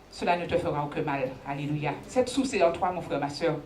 cela ne te fera aucun mal, alléluia. Cette source est en toi, mon frère, ma soeur.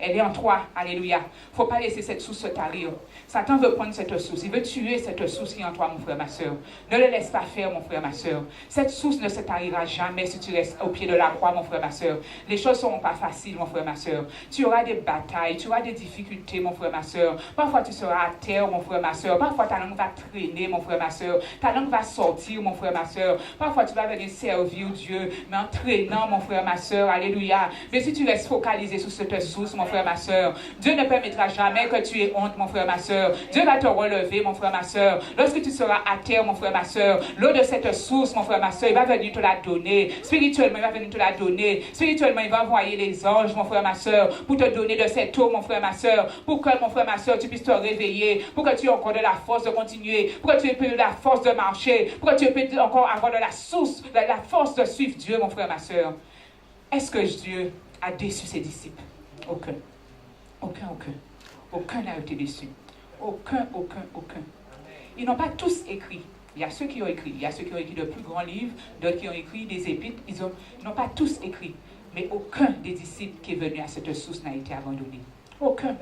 Elle est en toi, alléluia. Il ne faut pas laisser cette source se tarir. Satan veut prendre cette source. Il veut tuer cette source qui est en toi, mon frère, ma soeur. Ne le laisse pas faire, mon frère, ma soeur. Cette source ne se tarira jamais si tu restes au pied de la croix, mon frère, ma soeur. Les choses ne seront pas faciles, mon frère, ma soeur. Tu auras des batailles, tu auras des difficultés, mon frère, ma soeur. Parfois, tu seras à terre, mon frère, ma soeur. Parfois, ta langue va traîner, mon frère, ma soeur. Ta langue va sortir, mon frère, ma soeur. Parfois, tu vas venir servir Dieu, mais en traînant, mon frère, ma soeur. Alléluia. Mais si tu restes focalisé sur cette source, mon frère, ma soeur, Dieu ne permettra jamais que tu aies honte, mon frère, ma soeur. Dieu va te relever, mon frère, ma soeur. Lorsque tu seras à terre, mon frère, ma soeur, l'eau de cette source, mon frère, ma soeur, il va venir te la donner. Spirituellement, il va venir te la donner. Spirituellement, il va envoyer les anges, mon frère, ma soeur, pour te donner de cette eau, mon frère, ma soeur, pour que, mon frère, ma soeur, tu puisses te réveiller, pour que tu aies encore de la force de continuer, pour que tu aies de la force de marcher, pour que tu aies encore avoir de la source, de la force de suivre Dieu, mon frère, ma soeur. Est-ce que Dieu a déçu ses disciples? Aucun. Aucun. Aucun n'a été déçu. Aucun. Ils n'ont pas tous écrit. Il y a ceux qui ont écrit. Il y a ceux qui ont écrit de plus grands livres, d'autres qui ont écrit des épîtres. Ils n'ont pas tous écrit. Mais aucun des disciples qui est venu à cette source n'a été abandonné. Aucun.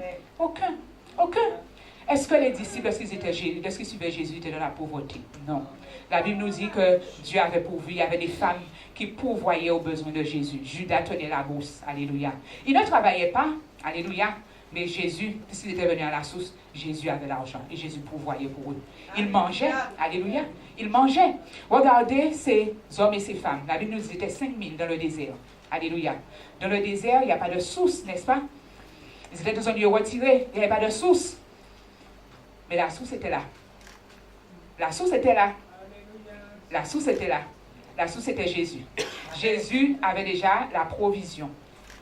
Est-ce que les disciples, lorsqu'ils suivaient Jésus, étaient dans la pauvreté? Non. La Bible nous dit que Dieu avait pourvu. Il y avait des femmes qui pourvoyaient aux besoins de Jésus. Judas tenait la bourse. Alléluia. Il ne travaillait pas. Alléluia. Mais Jésus, puisqu'il était venu à la source, Jésus avait l'argent et Jésus pourvoyait pour eux. Il mangeait, alléluia, il mangeait. Regardez ces hommes et ces femmes. La Bible nous dit qu'ils étaient 5000 dans le désert. Alléluia. Dans le désert, il n'y a pas de source, n'est-ce pas? Ils étaient dans un lieu retiré, il n'y avait pas de source. Mais la source était là. La source était là. La source était là. La source était Jésus. Jésus avait déjà la provision.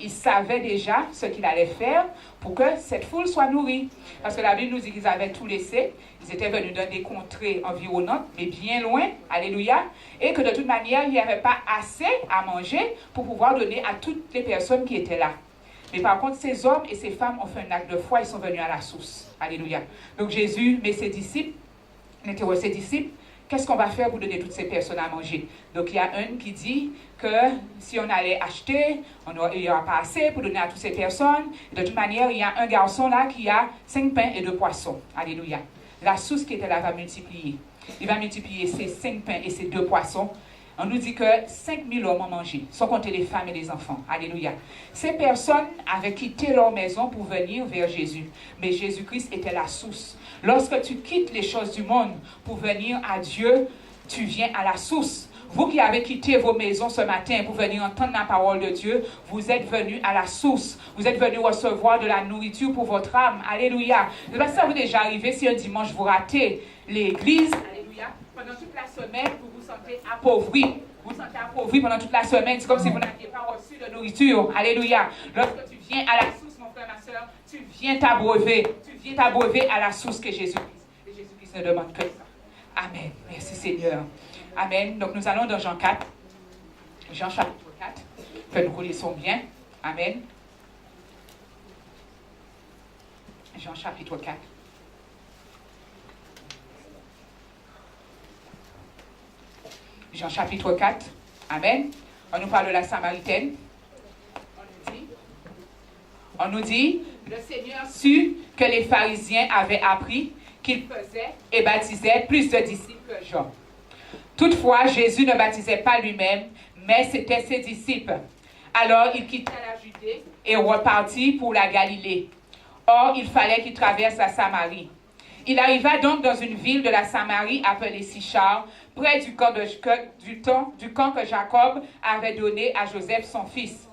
Il savait déjà ce qu'il allait faire pour que cette foule soit nourrie. Parce que la Bible nous dit qu'ils avaient tout laissé. Ils étaient venus dans des contrées environnantes, mais bien loin. Alléluia. Et que de toute manière, il n'y avait pas assez à manger pour pouvoir donner à toutes les personnes qui étaient là. Mais par contre, ces hommes et ces femmes ont fait un acte de foi. Ils sont venus à la source. Alléluia. Donc Jésus met ses disciples, interroge ses disciples. Qu'est-ce qu'on va faire pour donner toutes ces personnes à manger? Donc, il y a un qui dit que si on allait acheter, il n'y aura pas assez pour donner à toutes ces personnes. Et de toute manière, il y a un garçon là qui a 5 pains et 2 poissons. Alléluia. La source qui était là va multiplier. Il va multiplier ces 5 pains et ces 2 poissons. On nous dit que 5000 hommes ont mangé, sans compter les femmes et les enfants. Alléluia. Ces personnes avaient quitté leur maison pour venir vers Jésus. Mais Jésus-Christ était la source. Lorsque tu quittes les choses du monde pour venir à Dieu, tu viens à la source. Vous qui avez quitté vos maisons ce matin pour venir entendre la parole de Dieu, vous êtes venus à la source. Vous êtes venus recevoir de la nourriture pour votre âme. Alléluia. Je ne sais pas si ça vous est déjà arrivé, si un dimanche vous ratez l'église. Alléluia. Pendant toute la semaine, vous vous sentez appauvri. Vous vous sentez appauvri pendant toute la semaine. C'est comme si vous n'aviez pas reçu de nourriture. Alléluia. Lorsque tu viens à la source, mon frère, ma soeur, tu viens t'abreuver. Tu viens t'abreuver à la source que Jésus-Christ. Et Jésus-Christ ne demande que ça. Amen. Merci Seigneur. Amen. Donc nous allons dans Jean 4. Jean chapitre 4. Que nous connaissons bien. Amen. Jean chapitre 4. Jean chapitre 4. Amen. On nous parle de la Samaritaine. On nous dit, le Seigneur sut que les pharisiens avaient appris qu'il faisait et baptisait plus de disciples que Jean. Toutefois, Jésus ne baptisait pas lui-même, mais c'était ses disciples. Alors, il quitta la Judée et repartit pour la Galilée. Or, il fallait qu'il traverse la Samarie. Il arriva donc dans une ville de la Samarie appelée Sichar, près du camp que Jacob avait donné à Joseph son fils.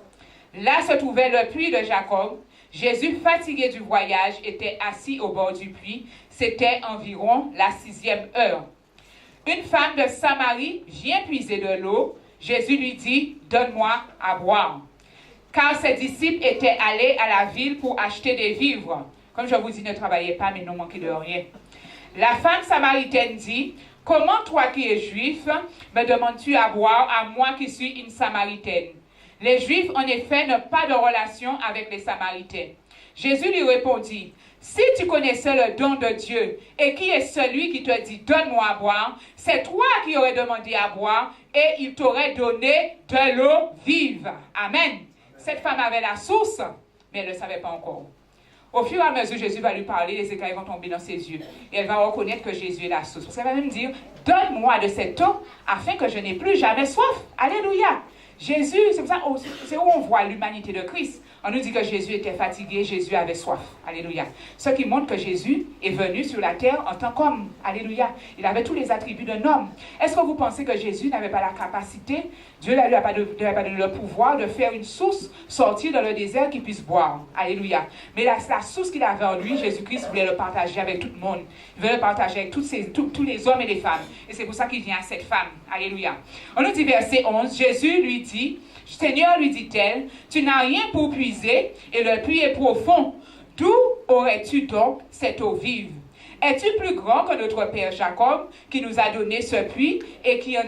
Là se trouvait le puits de Jacob. Jésus, fatigué du voyage, était assis au bord du puits. C'était environ la 6e heure. Une femme de Samarie vient puiser de l'eau. Jésus lui dit, « Donne-moi à boire. » Car ses disciples étaient allés à la ville pour acheter des vivres. Comme je vous dis, ne travaillez pas, mais ne manquez de rien. La femme samaritaine dit, « Comment toi qui es juif, me demandes-tu à boire, à moi qui suis une samaritaine? » Les Juifs, en effet, n'ont pas de relation avec les Samaritains. Jésus lui répondit, « Si tu connaissais le don de Dieu et qui est celui qui te dit, donne-moi à boire, c'est toi qui aurais demandé à boire et il t'aurait donné de l'eau vive. » Amen. Cette femme avait la source, mais elle ne le savait pas encore. Au fur et à mesure, Jésus va lui parler, les écailles vont tomber dans ses yeux. Et elle va reconnaître que Jésus est la source. Parce qu'elle va même dire, donne-moi de cette eau afin que je n'ai plus jamais soif. Alléluia. Jésus, c'est pour ça, c'est où on voit l'humanité de Christ. On nous dit que Jésus était fatigué, Jésus avait soif. Alléluia. Ce qui montre que Jésus est venu sur la terre en tant qu'homme. Alléluia. Il avait tous les attributs d'un homme. Est-ce que vous pensez que Jésus n'avait pas la capacité, Dieu ne lui a pas donné le pouvoir de faire une source sortir dans le désert qu'il puisse boire? Alléluia. Mais la source qu'il avait en lui, Jésus-Christ voulait le partager avec tout le monde. Il voulait le partager avec tous les hommes et les femmes. Et c'est pour ça qu'il vient à cette femme. Alléluia. On nous dit verset 11, Jésus lui dit, Seigneur, lui dit-elle, tu n'as rien pour puiser et le puits est profond. D'où aurais-tu donc cette eau vive? Es-tu plus grand que notre père Jacob qui nous a donné ce puits et qui a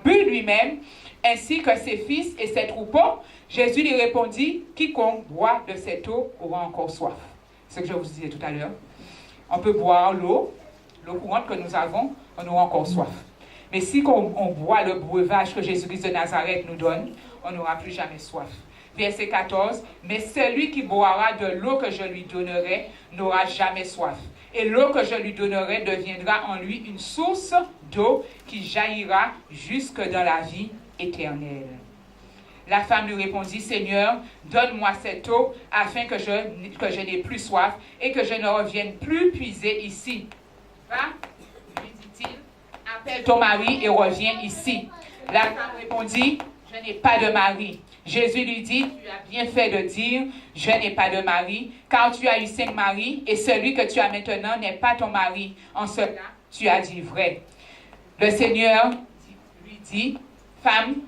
bu lui-même ainsi que ses fils et ses troupeaux? Jésus lui répondit, quiconque boit de cette eau aura encore soif. C'est ce que je vous disais tout à l'heure. On peut boire l'eau courante que nous avons, on aura encore soif. Mais si on boit le breuvage que Jésus-Christ de Nazareth nous donne, on n'aura plus jamais soif. Verset 14, mais celui qui boira de l'eau que je lui donnerai n'aura jamais soif. Et l'eau que je lui donnerai deviendra en lui une source d'eau qui jaillira jusque dans la vie éternelle. La femme lui répondit, Seigneur, donne-moi cette eau afin que je n'ai plus soif et que je ne revienne plus puiser ici. Va, lui dit-il, appelle ton mari et reviens ici. La femme répondit, je n'ai pas de mari. Jésus lui dit, tu as bien fait de dire, je n'ai pas de mari, car tu as eu 5 maris et celui que tu as maintenant n'est pas ton mari. En cela, tu as dit vrai. Le Seigneur lui dit, femme,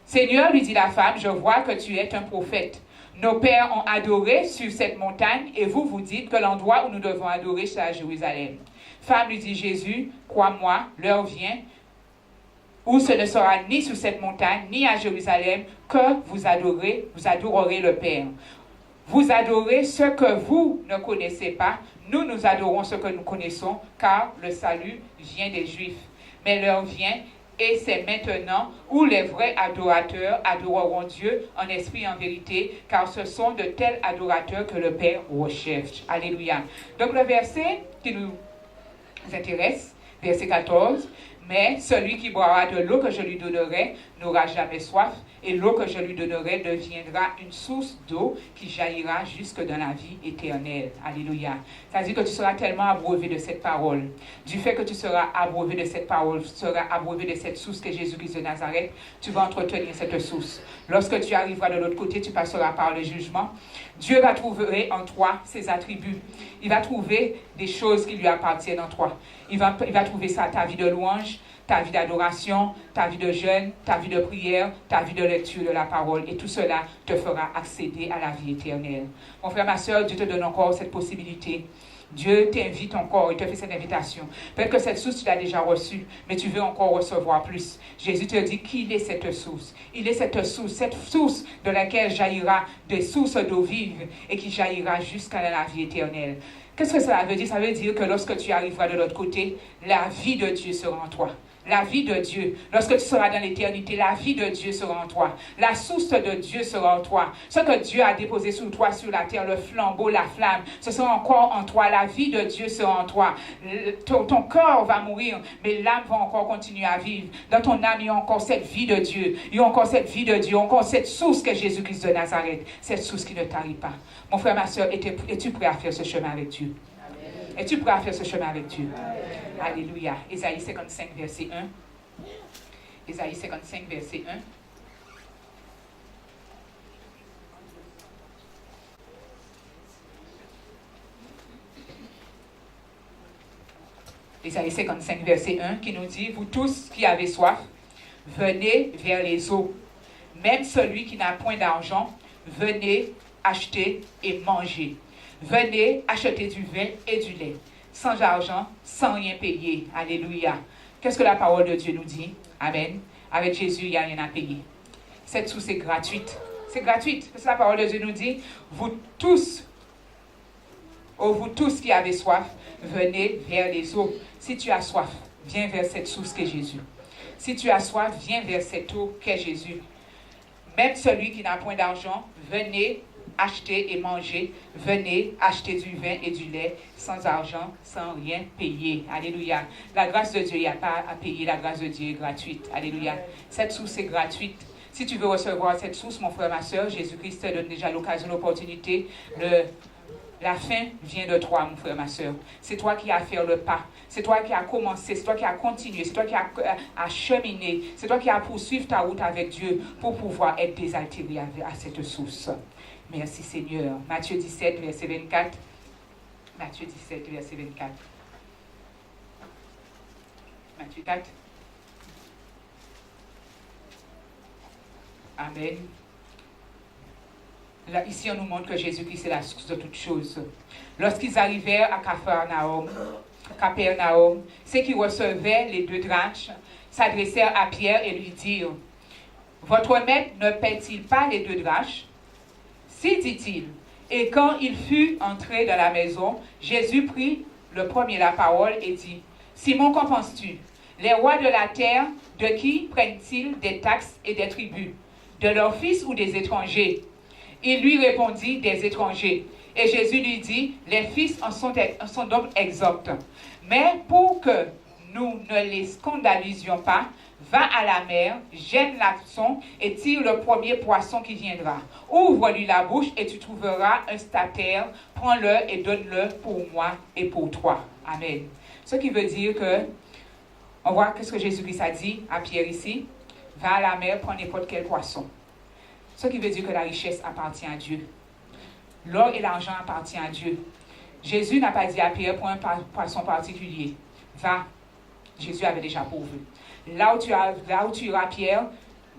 Seigneur, lui dit la femme, je vois que tu es un prophète. Nos pères ont adoré sur cette montagne et vous dites que l'endroit où nous devons adorer, c'est à Jérusalem. Femme, lui dit Jésus, crois-moi, l'heure vient où ce ne sera ni sur cette montagne, ni à Jérusalem, que vous adorerez le Père. Vous adorez ce que vous ne connaissez pas, nous adorons ce que nous connaissons, car le salut vient des Juifs. Mais l'heure vient, et c'est maintenant où les vrais adorateurs adoreront Dieu en esprit et en vérité, car ce sont de tels adorateurs que le Père recherche. Alléluia. Donc le verset qui nous intéresse, verset 14, mais celui qui boira de l'eau que je lui donnerai n'aura jamais soif, et l'eau que je lui donnerai deviendra une source d'eau qui jaillira jusque dans la vie éternelle. Alléluia. Ça veut dire que tu seras tellement abreuvé de cette parole. Du fait que tu seras abreuvé de cette parole, tu seras abreuvé de cette source que Jésus-Christ de Nazareth, tu vas entretenir cette source. Lorsque tu arriveras de l'autre côté, tu passeras par le jugement. Dieu va trouver en toi ses attributs. Il va trouver des choses qui lui appartiennent en toi. Il va trouver ça, ta vie de louange, ta vie d'adoration, ta vie de jeûne, ta vie de prière, ta vie de lecture de la parole. Et tout cela te fera accéder à la vie éternelle. Mon frère, ma soeur, Dieu te donne encore cette possibilité Dieu t'invite encore, il te fait cette invitation. Peut-être que cette source, tu l'as déjà reçue, mais tu veux encore recevoir plus. Jésus te dit qu'il est cette source. Il est cette source de laquelle jaillira des sources d'eau vive et qui jaillira jusqu'à la vie éternelle. Qu'est-ce que cela veut dire? Ça veut dire que lorsque tu arriveras de l'autre côté, la vie de Dieu sera en toi. La vie de Dieu. Lorsque tu seras dans l'éternité, la vie de Dieu sera en toi. La source de Dieu sera en toi. Ce que Dieu a déposé sur toi, sur la terre, le flambeau, la flamme, ce sera encore en toi. La vie de Dieu sera en toi. Ton corps va mourir, mais l'âme va encore continuer à vivre. Dans ton âme, il y a encore cette vie de Dieu. Il y a encore cette vie de Dieu, encore cette source que Jésus-Christ de Nazareth. Cette source qui ne tarit pas. Mon frère, ma soeur, es-tu prêt à faire ce chemin avec Dieu? Es-tu prêt à faire ce chemin avec Dieu? Alléluia. Ésaïe 55, verset 1. Ésaïe 55, verset 1. Ésaïe 55, verset 1, qui nous dit, « Vous tous qui avez soif, venez vers les eaux. Même celui qui n'a point d'argent, venez acheter et manger. Venez acheter du vin et du lait. Sans argent, sans rien payer. » Alléluia. Qu'est-ce que la parole de Dieu nous dit? Amen. Avec Jésus, il n'y a rien à payer. Cette source est gratuite. C'est gratuite. Parce que la parole de Dieu nous dit, vous tous qui avez soif, venez vers les eaux. Si tu as soif, viens vers cette source qu'est Jésus. Si tu as soif, viens vers cette eau qu'est Jésus. Même celui qui n'a point d'argent, venez acheter et manger. Venez acheter du vin et du lait sans argent, sans rien payer. Alléluia. La grâce de Dieu, il n'y a pas à payer. La grâce de Dieu est gratuite. Alléluia. Cette source est gratuite. Si tu veux recevoir cette source, mon frère, ma soeur, Jésus-Christ te donne déjà l'occasion, l'opportunité. La fin vient de toi, mon frère, ma soeur. C'est toi qui as fait le pas. C'est toi qui as commencé. C'est toi qui as continué. C'est toi qui as cheminé. C'est toi qui as poursuivi ta route avec Dieu pour pouvoir être désaltéré à cette source. Merci Seigneur. Matthieu 17, verset 24. Matthieu 17, verset 24. Matthieu 4. Amen. Là, ici, on nous montre que Jésus-Christ est la source de toutes choses. Lorsqu'ils arrivèrent à Capernaum, ceux qui recevaient les 2 drachmes s'adressèrent à Pierre et lui dirent, « Votre maître ne paie-t-il pas les 2 drachmes? » Si, dit-il. Et quand il fut entré dans la maison, Jésus prit le premier la parole et dit, « Simon, qu'en penses-tu? Les rois de la terre, de qui prennent-ils des taxes et des tributs? De leurs fils ou des étrangers? » Il lui répondit, « Des étrangers. » Et Jésus lui dit, « Les fils en sont donc exempts. Mais pour que nous ne les scandalisions pas, va à la mer, jette l'hameçon et tire le premier poisson qui viendra. Ouvre-lui la bouche et tu trouveras un statère. Prends-le et donne-le pour moi et pour toi. » Amen. Ce qui veut dire que, on voit ce que Jésus-Christ a dit à Pierre ici. Va à la mer, prends n'importe quel poisson. Ce qui veut dire que la richesse appartient à Dieu. L'or et l'argent appartiennent à Dieu. Jésus n'a pas dit à Pierre, prends un poisson particulier. Va. Jésus avait déjà pourvu. Là où tu iras, Pierre,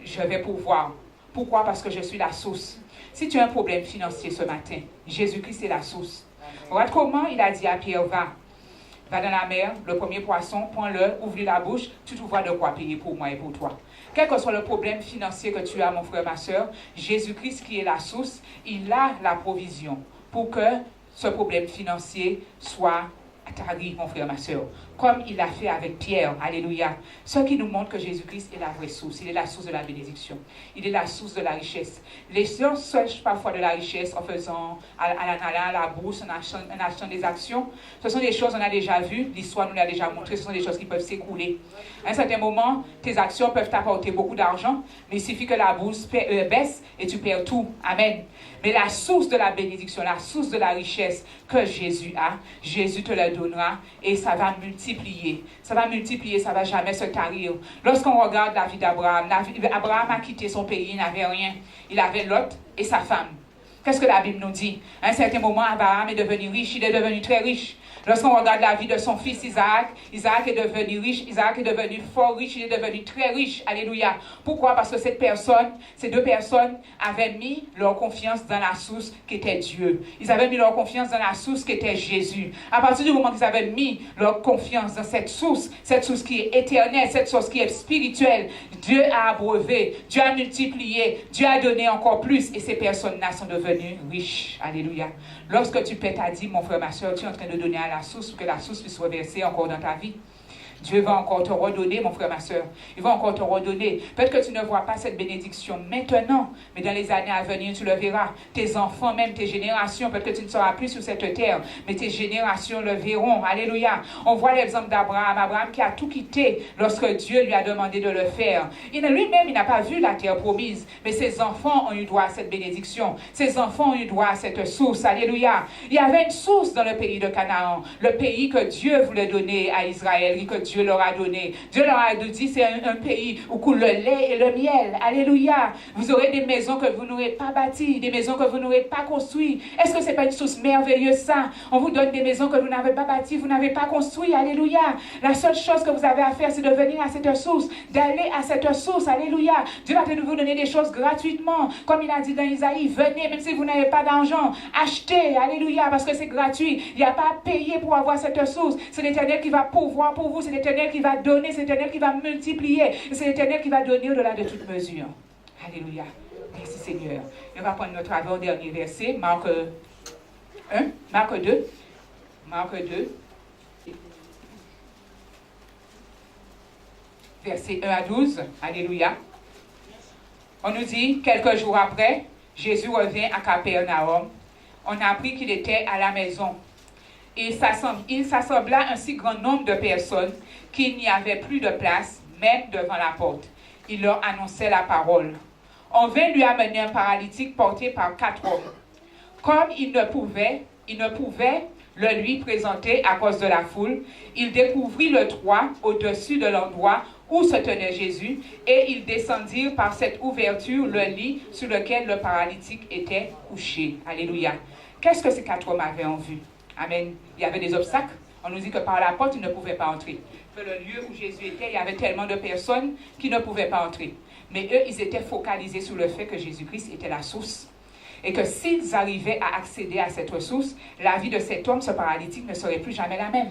je vais pourvoir. Pourquoi? Parce que je suis la source. Si tu as un problème financier ce matin, Jésus-Christ est la source. Regarde comment il a dit à Pierre, va. Va dans la mer, le premier poisson, prends-le, ouvre la bouche, tu trouveras de quoi payer pour moi et pour toi. Quel que soit le problème financier que tu as, mon frère, ma soeur, Jésus-Christ qui est la source, il a la provision pour que ce problème financier soit tari, mon frère, ma soeur. Comme il l'a fait avec Pierre. Alléluia. Ce qui nous montre que Jésus-Christ est la vraie source. Il est la source de la bénédiction. Il est la source de la richesse. Les gens cherchent parfois de la richesse en faisant, à la bourse, en achetant des actions. Ce sont des choses qu'on a déjà vues. L'histoire nous l'a déjà montré. Ce sont des choses qui peuvent s'écrouler. À un certain moment, tes actions peuvent t'apporter beaucoup d'argent, mais il suffit que la bourse baisse et tu perds tout. Amen. Mais la source de la bénédiction, la source de la richesse que Jésus a, Jésus te la donnera et ça va multiplier. Ça va multiplier, ça ne va jamais se tarir. Lorsqu'on regarde la vie d'Abraham, Abraham a quitté son pays, il n'avait rien. Il avait Lot et sa femme. Qu'est-ce que la Bible nous dit? À un certain moment, Abraham est devenu riche, il est devenu très riche. Lorsqu'on regarde la vie de son fils Isaac, Isaac est devenu riche, Isaac est devenu fort riche, il est devenu très riche. Alléluia. Pourquoi? Parce que ces deux personnes avaient mis leur confiance dans la source qui était Dieu. Ils avaient mis leur confiance dans la source qui était Jésus. À partir du moment qu'ils avaient mis leur confiance dans cette source qui est éternelle, cette source qui est spirituelle, Dieu a abreuvé, Dieu a multiplié, Dieu a donné encore plus et ces personnes-là sont devenues riches. Alléluia. Lorsque tu paies ta dîme, mon frère, ma soeur, tu es en train de donner à la source pour que la source puisse reverser encore dans ta vie. Dieu va encore te redonner, mon frère, ma soeur. Il va encore te redonner. Peut-être que tu ne vois pas cette bénédiction maintenant, mais dans les années à venir, tu le verras. Tes enfants, même tes générations, peut-être que tu ne seras plus sur cette terre, mais tes générations le verront. Alléluia. On voit l'exemple d'Abraham. Abraham qui a tout quitté lorsque Dieu lui a demandé de le faire. Lui-même, il n'a pas vu la terre promise, mais ses enfants ont eu droit à cette bénédiction. Ses enfants ont eu droit à cette source. Alléluia. Il y avait une source dans le pays de Canaan, le pays que Dieu voulait donner à Israël, que Dieu leur a donné. Dieu leur a dit, c'est un pays où coule le lait et le miel. Alléluia. Vous aurez des maisons que vous n'aurez pas bâties, des maisons que vous n'aurez pas construites. Est-ce que ce n'est pas une source merveilleuse, ça? On vous donne des maisons que vous n'avez pas bâties, vous n'avez pas construites. Alléluia. La seule chose que vous avez à faire, c'est de venir à cette source, d'aller à cette source. Alléluia. Dieu va vous donner des choses gratuitement. Comme il a dit dans Isaïe, venez, même si vous n'avez pas d'argent, achetez. Alléluia, parce que c'est gratuit. Il n'y a pas à payer pour avoir cette source. C'est l'Éternel qui va pourvoir pour vous. C'est l'Éternel qui va donner, c'est l'Éternel qui va multiplier, c'est l'Éternel qui va donner au-delà de toute mesure. Alléluia. Merci Seigneur. On va prendre notre avant-dernier verset, Marc 1, Marc 2. Marc 2. Verset 1 à 12. Alléluia. On nous dit, quelques jours après, Jésus revient à Capernaum. On a appris qu'il était à la maison. Et il s'assembla un si grand nombre de personnes qu'il n'y avait plus de place, même devant la porte. Il leur annonçait la parole. On vint lui amener un paralytique porté par 4 hommes. Comme il ne pouvait le lui présenter à cause de la foule, il découvrit le toit au-dessus de l'endroit où se tenait Jésus, et ils descendirent par cette ouverture le lit sur lequel le paralytique était couché. Alléluia. Qu'est-ce que ces 4 hommes avaient en vue? Amen. Il y avait des obstacles. On nous dit que par la porte, ils ne pouvaient pas entrer. Que le lieu où Jésus était, il y avait tellement de personnes qui ne pouvaient pas entrer. Mais eux, ils étaient focalisés sur le fait que Jésus-Christ était la source. Et que s'ils arrivaient à accéder à cette ressource, la vie de cet homme, ce paralytique, ne serait plus jamais la même.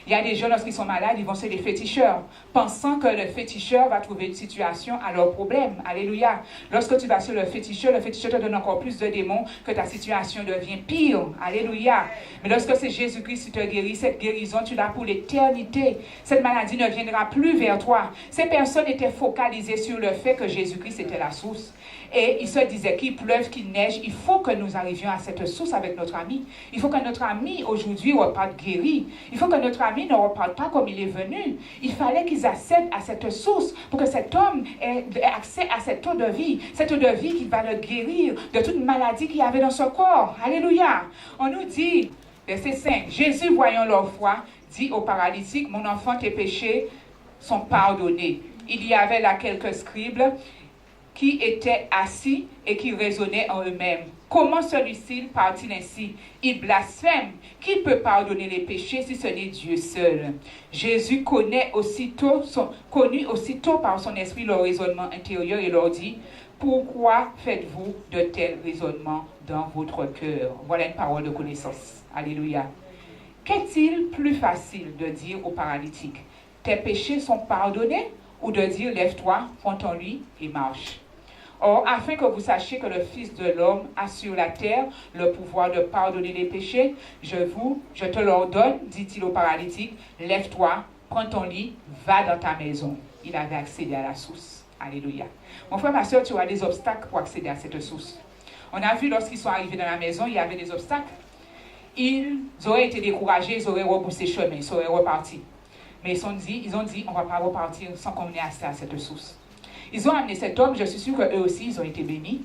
Il y a des gens, lorsqu'ils sont malades, ils vont chez les féticheurs, pensant que le féticheur va trouver une situation à leur problème. Alléluia. Lorsque tu vas sur le féticheur te donne encore plus de démons, que ta situation devient pire. Alléluia. Mais lorsque c'est Jésus-Christ qui te guérit, cette guérison, tu l'as pour l'éternité. Cette maladie ne viendra plus vers toi. Ces personnes étaient focalisées sur le fait que Jésus-Christ était la source. Et ils se disaient qu'il pleuve, qu'il neige, il faut que nous arrivions à cette source avec notre ami. Il faut que notre ami aujourd'hui reparte guéri. Il faut que notre ami ne reparte pas comme il est venu. Il fallait qu'ils accèdent à cette source pour que cet homme ait accès à cette eau de vie. Cette eau de vie qui va le guérir de toute maladie qu'il y avait dans son corps. Alléluia. On nous dit, verset 5, Jésus, voyant leur foi, dit au paralytique, mon enfant, tes péchés sont pardonnés. Il y avait là quelques scribes qui étaient assis et qui raisonnaient en eux-mêmes. Comment celui-ci parle-t-il ainsi? Il blasphème. Qui peut pardonner les péchés si ce n'est Dieu seul? Jésus connut aussitôt par son esprit leur raisonnement intérieur et leur dit, pourquoi faites-vous de tels raisonnements dans votre cœur? Voilà une parole de connaissance. Alléluia. Qu'est-il plus facile de dire au paralytique, tes péchés sont pardonnés, ou de dire, lève-toi, prends ton lit et marche? Or, afin que vous sachiez que le Fils de l'homme a sur la terre le pouvoir de pardonner les péchés, je te l'ordonne, dit-il au paralytique, lève-toi, prends ton lit, va dans ta maison. Il avait accédé à la source. Alléluia. Mon frère, ma soeur, tu as des obstacles pour accéder à cette source. On a vu lorsqu'ils sont arrivés dans la maison, il y avait des obstacles. Ils auraient été découragés, ils auraient rebroussé chemin, ils auraient reparti. Mais ils ont dit, on ne va pas repartir sans qu'on ait accès à cette source. Ils ont amené cet homme, je suis sûr qu'eux aussi, ils ont été bénis.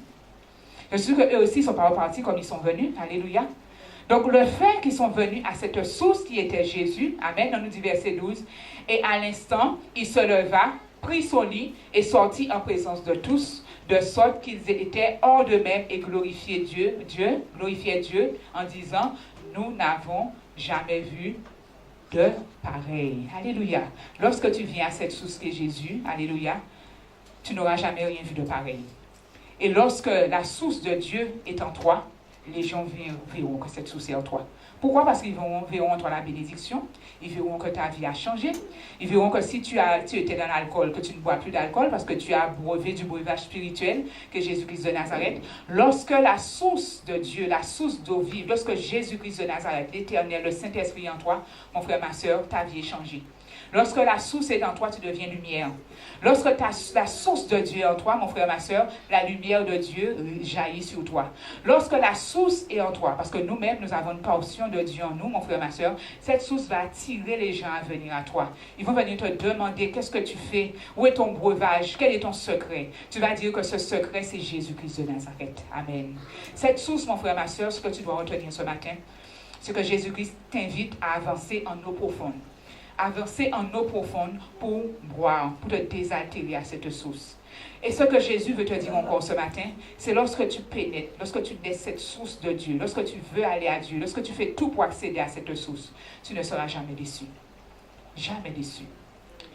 Je suis sûr qu'eux aussi, ils ne sont pas repartis comme ils sont venus. Alléluia. Donc, le fait qu'ils sont venus à cette source qui était Jésus, amen, on nous dit verset 12, et à l'instant, il se leva, prit son lit et sortit en présence de tous, de sorte qu'ils étaient hors d'eux-mêmes et glorifiaient Dieu en disant, nous n'avons jamais vu de pareil. Alléluia. Lorsque tu viens à cette source qui est Jésus, alléluia, tu n'auras jamais rien vu de pareil. Et lorsque la source de Dieu est en toi, les gens verront que cette source est en toi. Pourquoi? Parce qu'ils verront en toi la bénédiction, ils verront que ta vie a changé, ils verront que si tu étais dans l'alcool, que tu ne bois plus d'alcool parce que tu as brevet du breuvage spirituel que Jésus-Christ de Nazareth. Lorsque la source de Dieu, la source d'eau vive, lorsque Jésus-Christ de Nazareth, l'Éternel, le Saint-Esprit en toi, mon frère, ma soeur, ta vie est changée. Lorsque la source est en toi, tu deviens lumière. Lorsque la source de Dieu est en toi, mon frère, ma soeur, la lumière de Dieu jaillit sur toi. Lorsque la source est en toi, parce que nous-mêmes, nous avons une portion de Dieu en nous, mon frère, ma soeur, cette source va attirer les gens à venir à toi. Ils vont venir te demander, qu'est-ce que tu fais? Où est ton breuvage? Quel est ton secret? Tu vas dire que ce secret, c'est Jésus-Christ de Nazareth. Amen. Cette source, mon frère, ma soeur, ce que tu dois retenir ce matin, c'est que Jésus-Christ t'invite à avancer en eau profonde. Avancer en eau profonde pour boire, pour te désaltérer à cette source. Et ce que Jésus veut te dire encore ce matin, c'est lorsque tu pénètres, lorsque tu laisses cette source de Dieu, lorsque tu veux aller à Dieu, lorsque tu fais tout pour accéder à cette source, tu ne seras jamais déçu. Jamais déçu.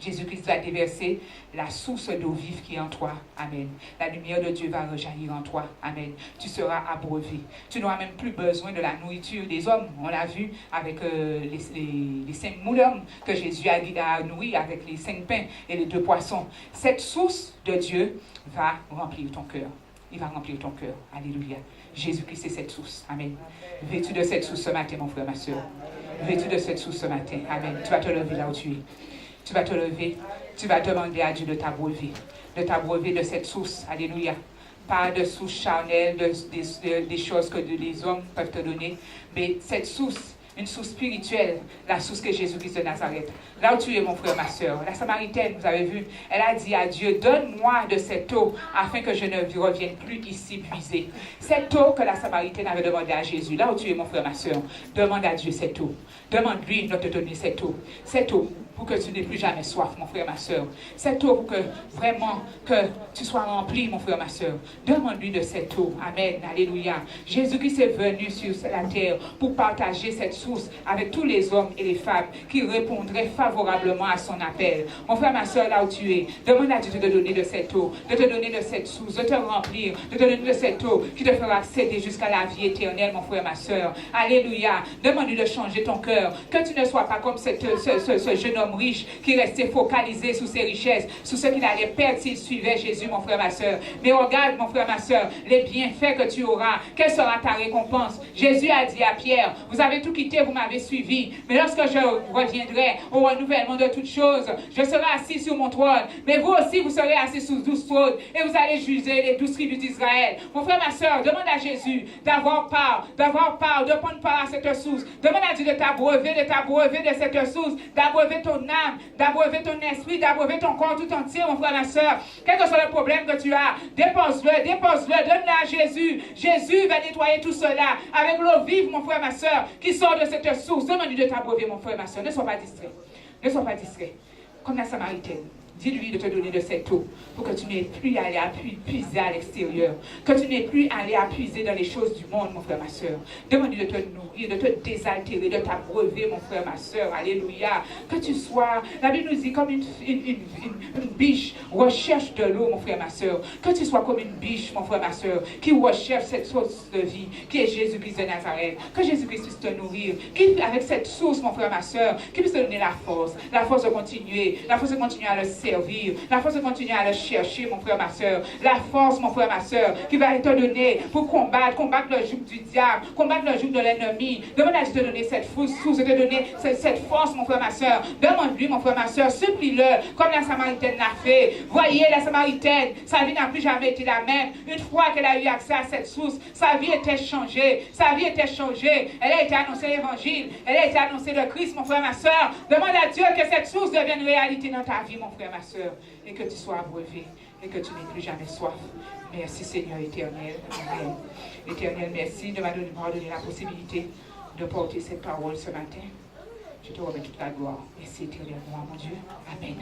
Jésus-Christ va déverser la source d'eau vive qui est en toi. Amen. La lumière de Dieu va rejaillir en toi. Amen. Tu seras abreuvé. Tu n'auras même plus besoin de la nourriture des hommes. On l'a vu avec les 5 moulins que Jésus a nourri avec les 5 pains et les 2 poissons. Cette source de Dieu va remplir ton cœur. Il va remplir ton cœur. Alléluia. Jésus-Christ, c'est cette source. Amen. Vêtu de cette source ce matin, mon frère, ma soeur. Vêtu de cette source ce matin. Amen. Tu vas te lever là où tu es. Tu vas te lever, tu vas demander à Dieu de t'abreuver de cette source. Alléluia. Pas de source charnelle, des choses que les hommes peuvent te donner, mais cette source, une source spirituelle, la source que Jésus-Christ de Nazareth. Là où tu es, mon frère, ma soeur, la Samaritaine, vous avez vu, elle a dit à Dieu, donne-moi de cette eau afin que je ne revienne plus ici puiser. Cette eau que la Samaritaine avait demandé à Jésus, là où tu es, mon frère, ma soeur, demande à Dieu cette eau. Demande-lui de te donner cette eau. Cette eau pour que tu n'aies plus jamais soif, mon frère, ma soeur. Cette eau pour que vraiment que tu sois rempli, mon frère, ma soeur. Demande-lui de cette eau. Amen. Alléluia. Jésus-Christ est venu sur la terre pour partager cette source avec tous les hommes et les femmes qui répondraient favorablement à son appel. Mon frère, ma soeur, là où tu es, demande à Dieu de te donner de cette eau, de te donner de cette source, de te remplir, de te donner de cette eau qui te fera accéder jusqu'à la vie éternelle, mon frère, ma soeur. Alléluia. Demande-lui de changer ton cœur. Que tu ne sois pas comme ce jeune homme riche qui restait focalisé sur ses richesses, sur ce qu'il allait perdre s'il suivait Jésus, mon frère, ma soeur. Mais regarde, mon frère, ma soeur, les bienfaits que tu auras. Quelle sera ta récompense? Jésus a dit à Pierre, vous avez tout quitté, vous m'avez suivi. Mais lorsque je reviendrai au renouvellement de toutes choses, je serai assis sur mon trône. Mais vous aussi, vous serez assis sur 12 trônes et vous allez juger les 12 tribus d'Israël. Mon frère, ma soeur, demande à Jésus d'avoir part, de prendre part à cette source. Demande à Dieu de t'abreuver de cette source, d'abreuver ton âme, d'abreuver ton esprit, d'abreuver ton corps tout entier, mon frère, ma soeur. Quel que soit le problème que tu as, dépose-le, donne-le à Jésus. Jésus va nettoyer tout cela avec l'eau vive, mon frère, ma soeur, qui sort de cette source. Demande-lui de t'abreuver, mon frère, ma soeur. Ne sois pas distrait. Ne sois pas distrait. Comme la Samaritaine. Dis-lui de te donner de cette eau pour que tu n'aies plus à aller puiser à l'extérieur. Que tu n'aies plus à aller puiser dans les choses du monde, mon frère, ma soeur. Demande-lui de te nourrir, de te désaltérer, de t'abreuver, mon frère, ma soeur. Alléluia. Que tu sois, la Bible nous dit, comme une biche recherche de l'eau, mon frère, ma soeur. Que tu sois comme une biche, mon frère, ma soeur, qui recherche cette source de vie, qui est Jésus-Christ de Nazareth. Que Jésus-Christ puisse te nourrir. Qui, avec cette source, mon frère, ma soeur, qui puisse te donner la force de continuer, à le servir, la force de continuer à le chercher, mon frère, ma soeur. La force, mon frère, ma soeur, qui va te donner pour combattre le joug du diable, combattre le joug de l'ennemi. Demande à Dieu de te donner cette force, de te donner cette force, mon frère, ma soeur. Demande-lui, mon frère, ma soeur, supplie-le, comme la Samaritaine l'a fait. Voyez, la Samaritaine, sa vie n'a plus jamais été la même. Une fois qu'elle a eu accès à cette source, sa vie était changée. Elle a été annoncée l'évangile. Elle a été annoncée le Christ, mon frère, ma soeur. Demande à Dieu que cette source devienne réalité dans ta vie, mon frère, ma soeur, et que tu sois abreuvé, et que tu n'aies plus jamais soif. Merci, Seigneur éternel. Amen. Éternel, merci de m'avoir donné la possibilité de porter cette parole ce matin. Je te remets toute la gloire. Merci, éternel, mon Dieu. Amen.